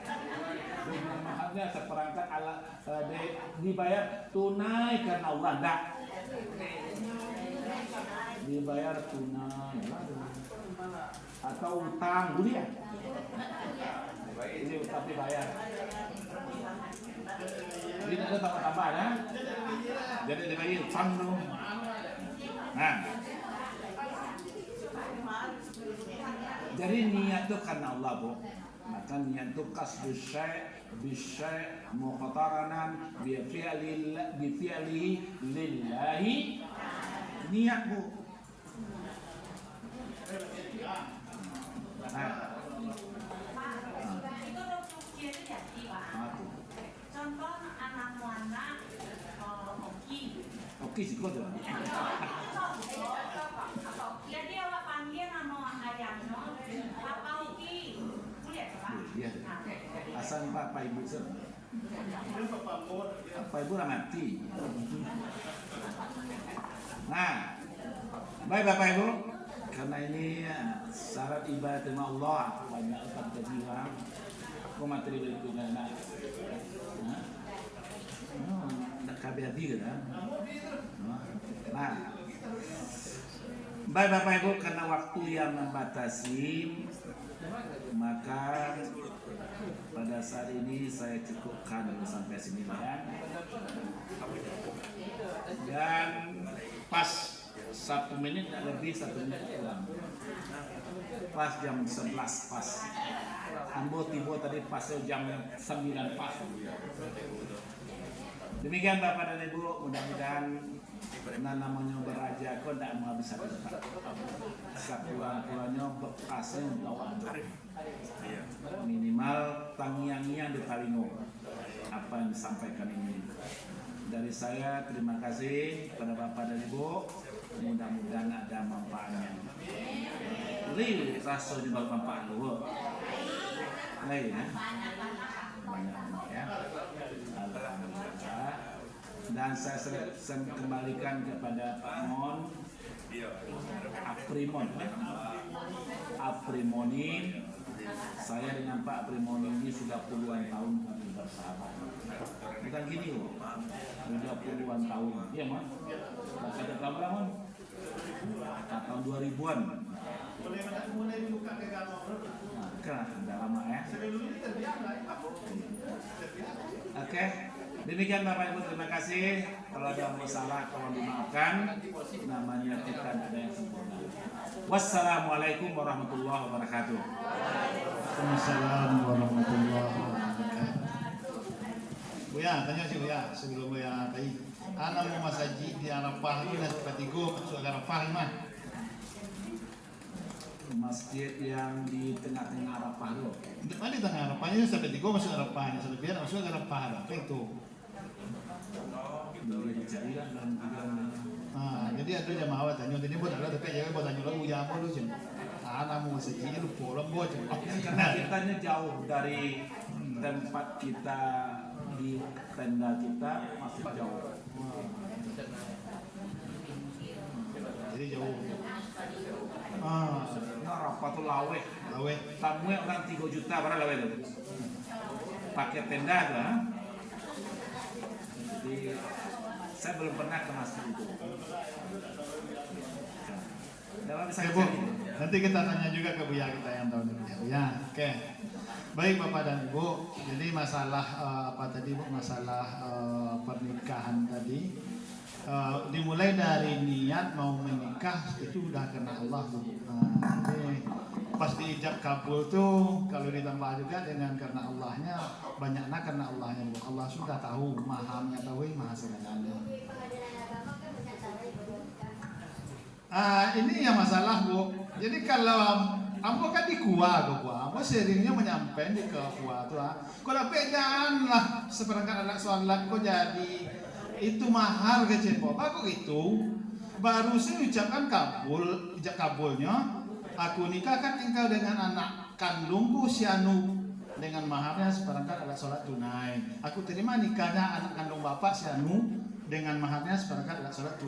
dengan maharnya seperangkat alat dibayar tunai karena Allah. Tidak dibayar tunai atau utang dulu ya. Ini tapi bayar. Jadi ada tambah-tambahan ya. Jadi dibayar utang dulu. Nah, jadi niat itu karena Allah, Bu. Maka niat itu kasbu bisyai muqtaranan bi fi'lihi lillahi. Niat, Bu. Nah. Itu rukyah itu jadi Pak. Apa? Contoh anak-anak hoki. Oke sih kok tuh. Jadi awak panggil nama ayamnya Papa Hoki. Boleh Pak? Iya. Asal Pak Ibu sir. Pak Ibu lah mati. Nah, baik Bapak Ibu, karena ini syarat ibadah sama Allah banyak terjadi orang. Aku materi berikutnya nak. Nak KBRD kan? Nah, baik Bapak Ibu, karena waktu yang membatasi, maka pada saat ini saya cukupkan dulu sampai sini ya. Dan pas 1 menit lebih 1 menit kurang. Pas jam 11 pas. Ambo tiba tadi pas jam 9 pas. Demikian Bapak dan Ibu, mudah-mudahan namanya beraja kok tidak mau bisa kita. Sekurang-kurangnya bekasnya bawa minimal tangiang-tangiang di Talingo apa yang disampaikan ini. Dari saya terima kasih kepada Bapak dan Ibu, mudah-mudahan ada manfaatnya. Ini rasanya bermanfaat dulu. Lain ya. Banyak ya. Alhamdulillah. Dan saya kembalikan kepada Pak Mon Aprimoni. Saya dengan Pak Aprimoni ini sudah puluhan tahun kami bersahabat. Bukan gini loh, sudah puluhan tahun. Iya Mon? Ada berapa Mon? Tahun 2000-an. Mulai buka ke gambar. Nah, kan udah lama ya. Oke. Demikian Bapak Ibu, terima kasih. Kalau ada masalah tolong dimaafkan. Namanya kita tidak ada yang sempurna. Wassalamualaikum warahmatullahi wabarakatuh. Waalaikumsalam warahmatullahi wabarakatuh. Buya, tanya sih Buya, sebelum Buya tadi. Anak mau masjid di Arafah itu dan seperti gue masuk Arafah mah. Masjid yang di tengah-tengah Arafah itu. Di mana di tengah Arafahnya seperti gue masuk Arafahnya, selebihnya masuk Arafah apa itu? Boleh dicari lah dalam pikiran. Jadi ada jamaah tanya, jadi buat ada tapi jangan buat tanya lagu yang apa lu cem. Anak mau masjid lu pulang gue cem. Karena kitanya jauh dari tempat kita di tenda kita masih jauh. Jadi jauh. Nah, Arafah tuh lawe. Lawe. Tamunya orang 3 juta berapa lawe itu? Pakai tenda tuh. Ha? Jadi saya belum pernah ke masjid itu. Dalam bisa Oke Bu, nanti kita tanya juga ke Buya kita yang tahu nih Buya. Oke. Baik Bapak dan Ibu, jadi masalah apa tadi Bu? Masalah pernikahan tadi. Dimulai dari niat mau menikah itu udah karena Allah Bu. Jadi pas diijab kabul tuh kalau ditambah juga dengan karena Allahnya banyaknya karena Allahnya Bu. Allah sudah tahu, maha mengetahui, maha segalanya. Ini yang masalah Bu. Jadi kalau ambo kan di kuah ke kuah, ambo seringnya menyampaikan di ke kuah tuh. Kalau janganlah seperangkat anak sholat kok jadi itu mahar ke cepop. Aku itu baru saya ucapkan kabul, ijab kabulnya. Aku nikahkan engkau dengan anak kandungku si Anu dengan maharnya seperangkat alat sholat tunai. Aku terima nikahnya anak kandung bapak si Anu dengan maharnya seperangkat alat sholat tunai.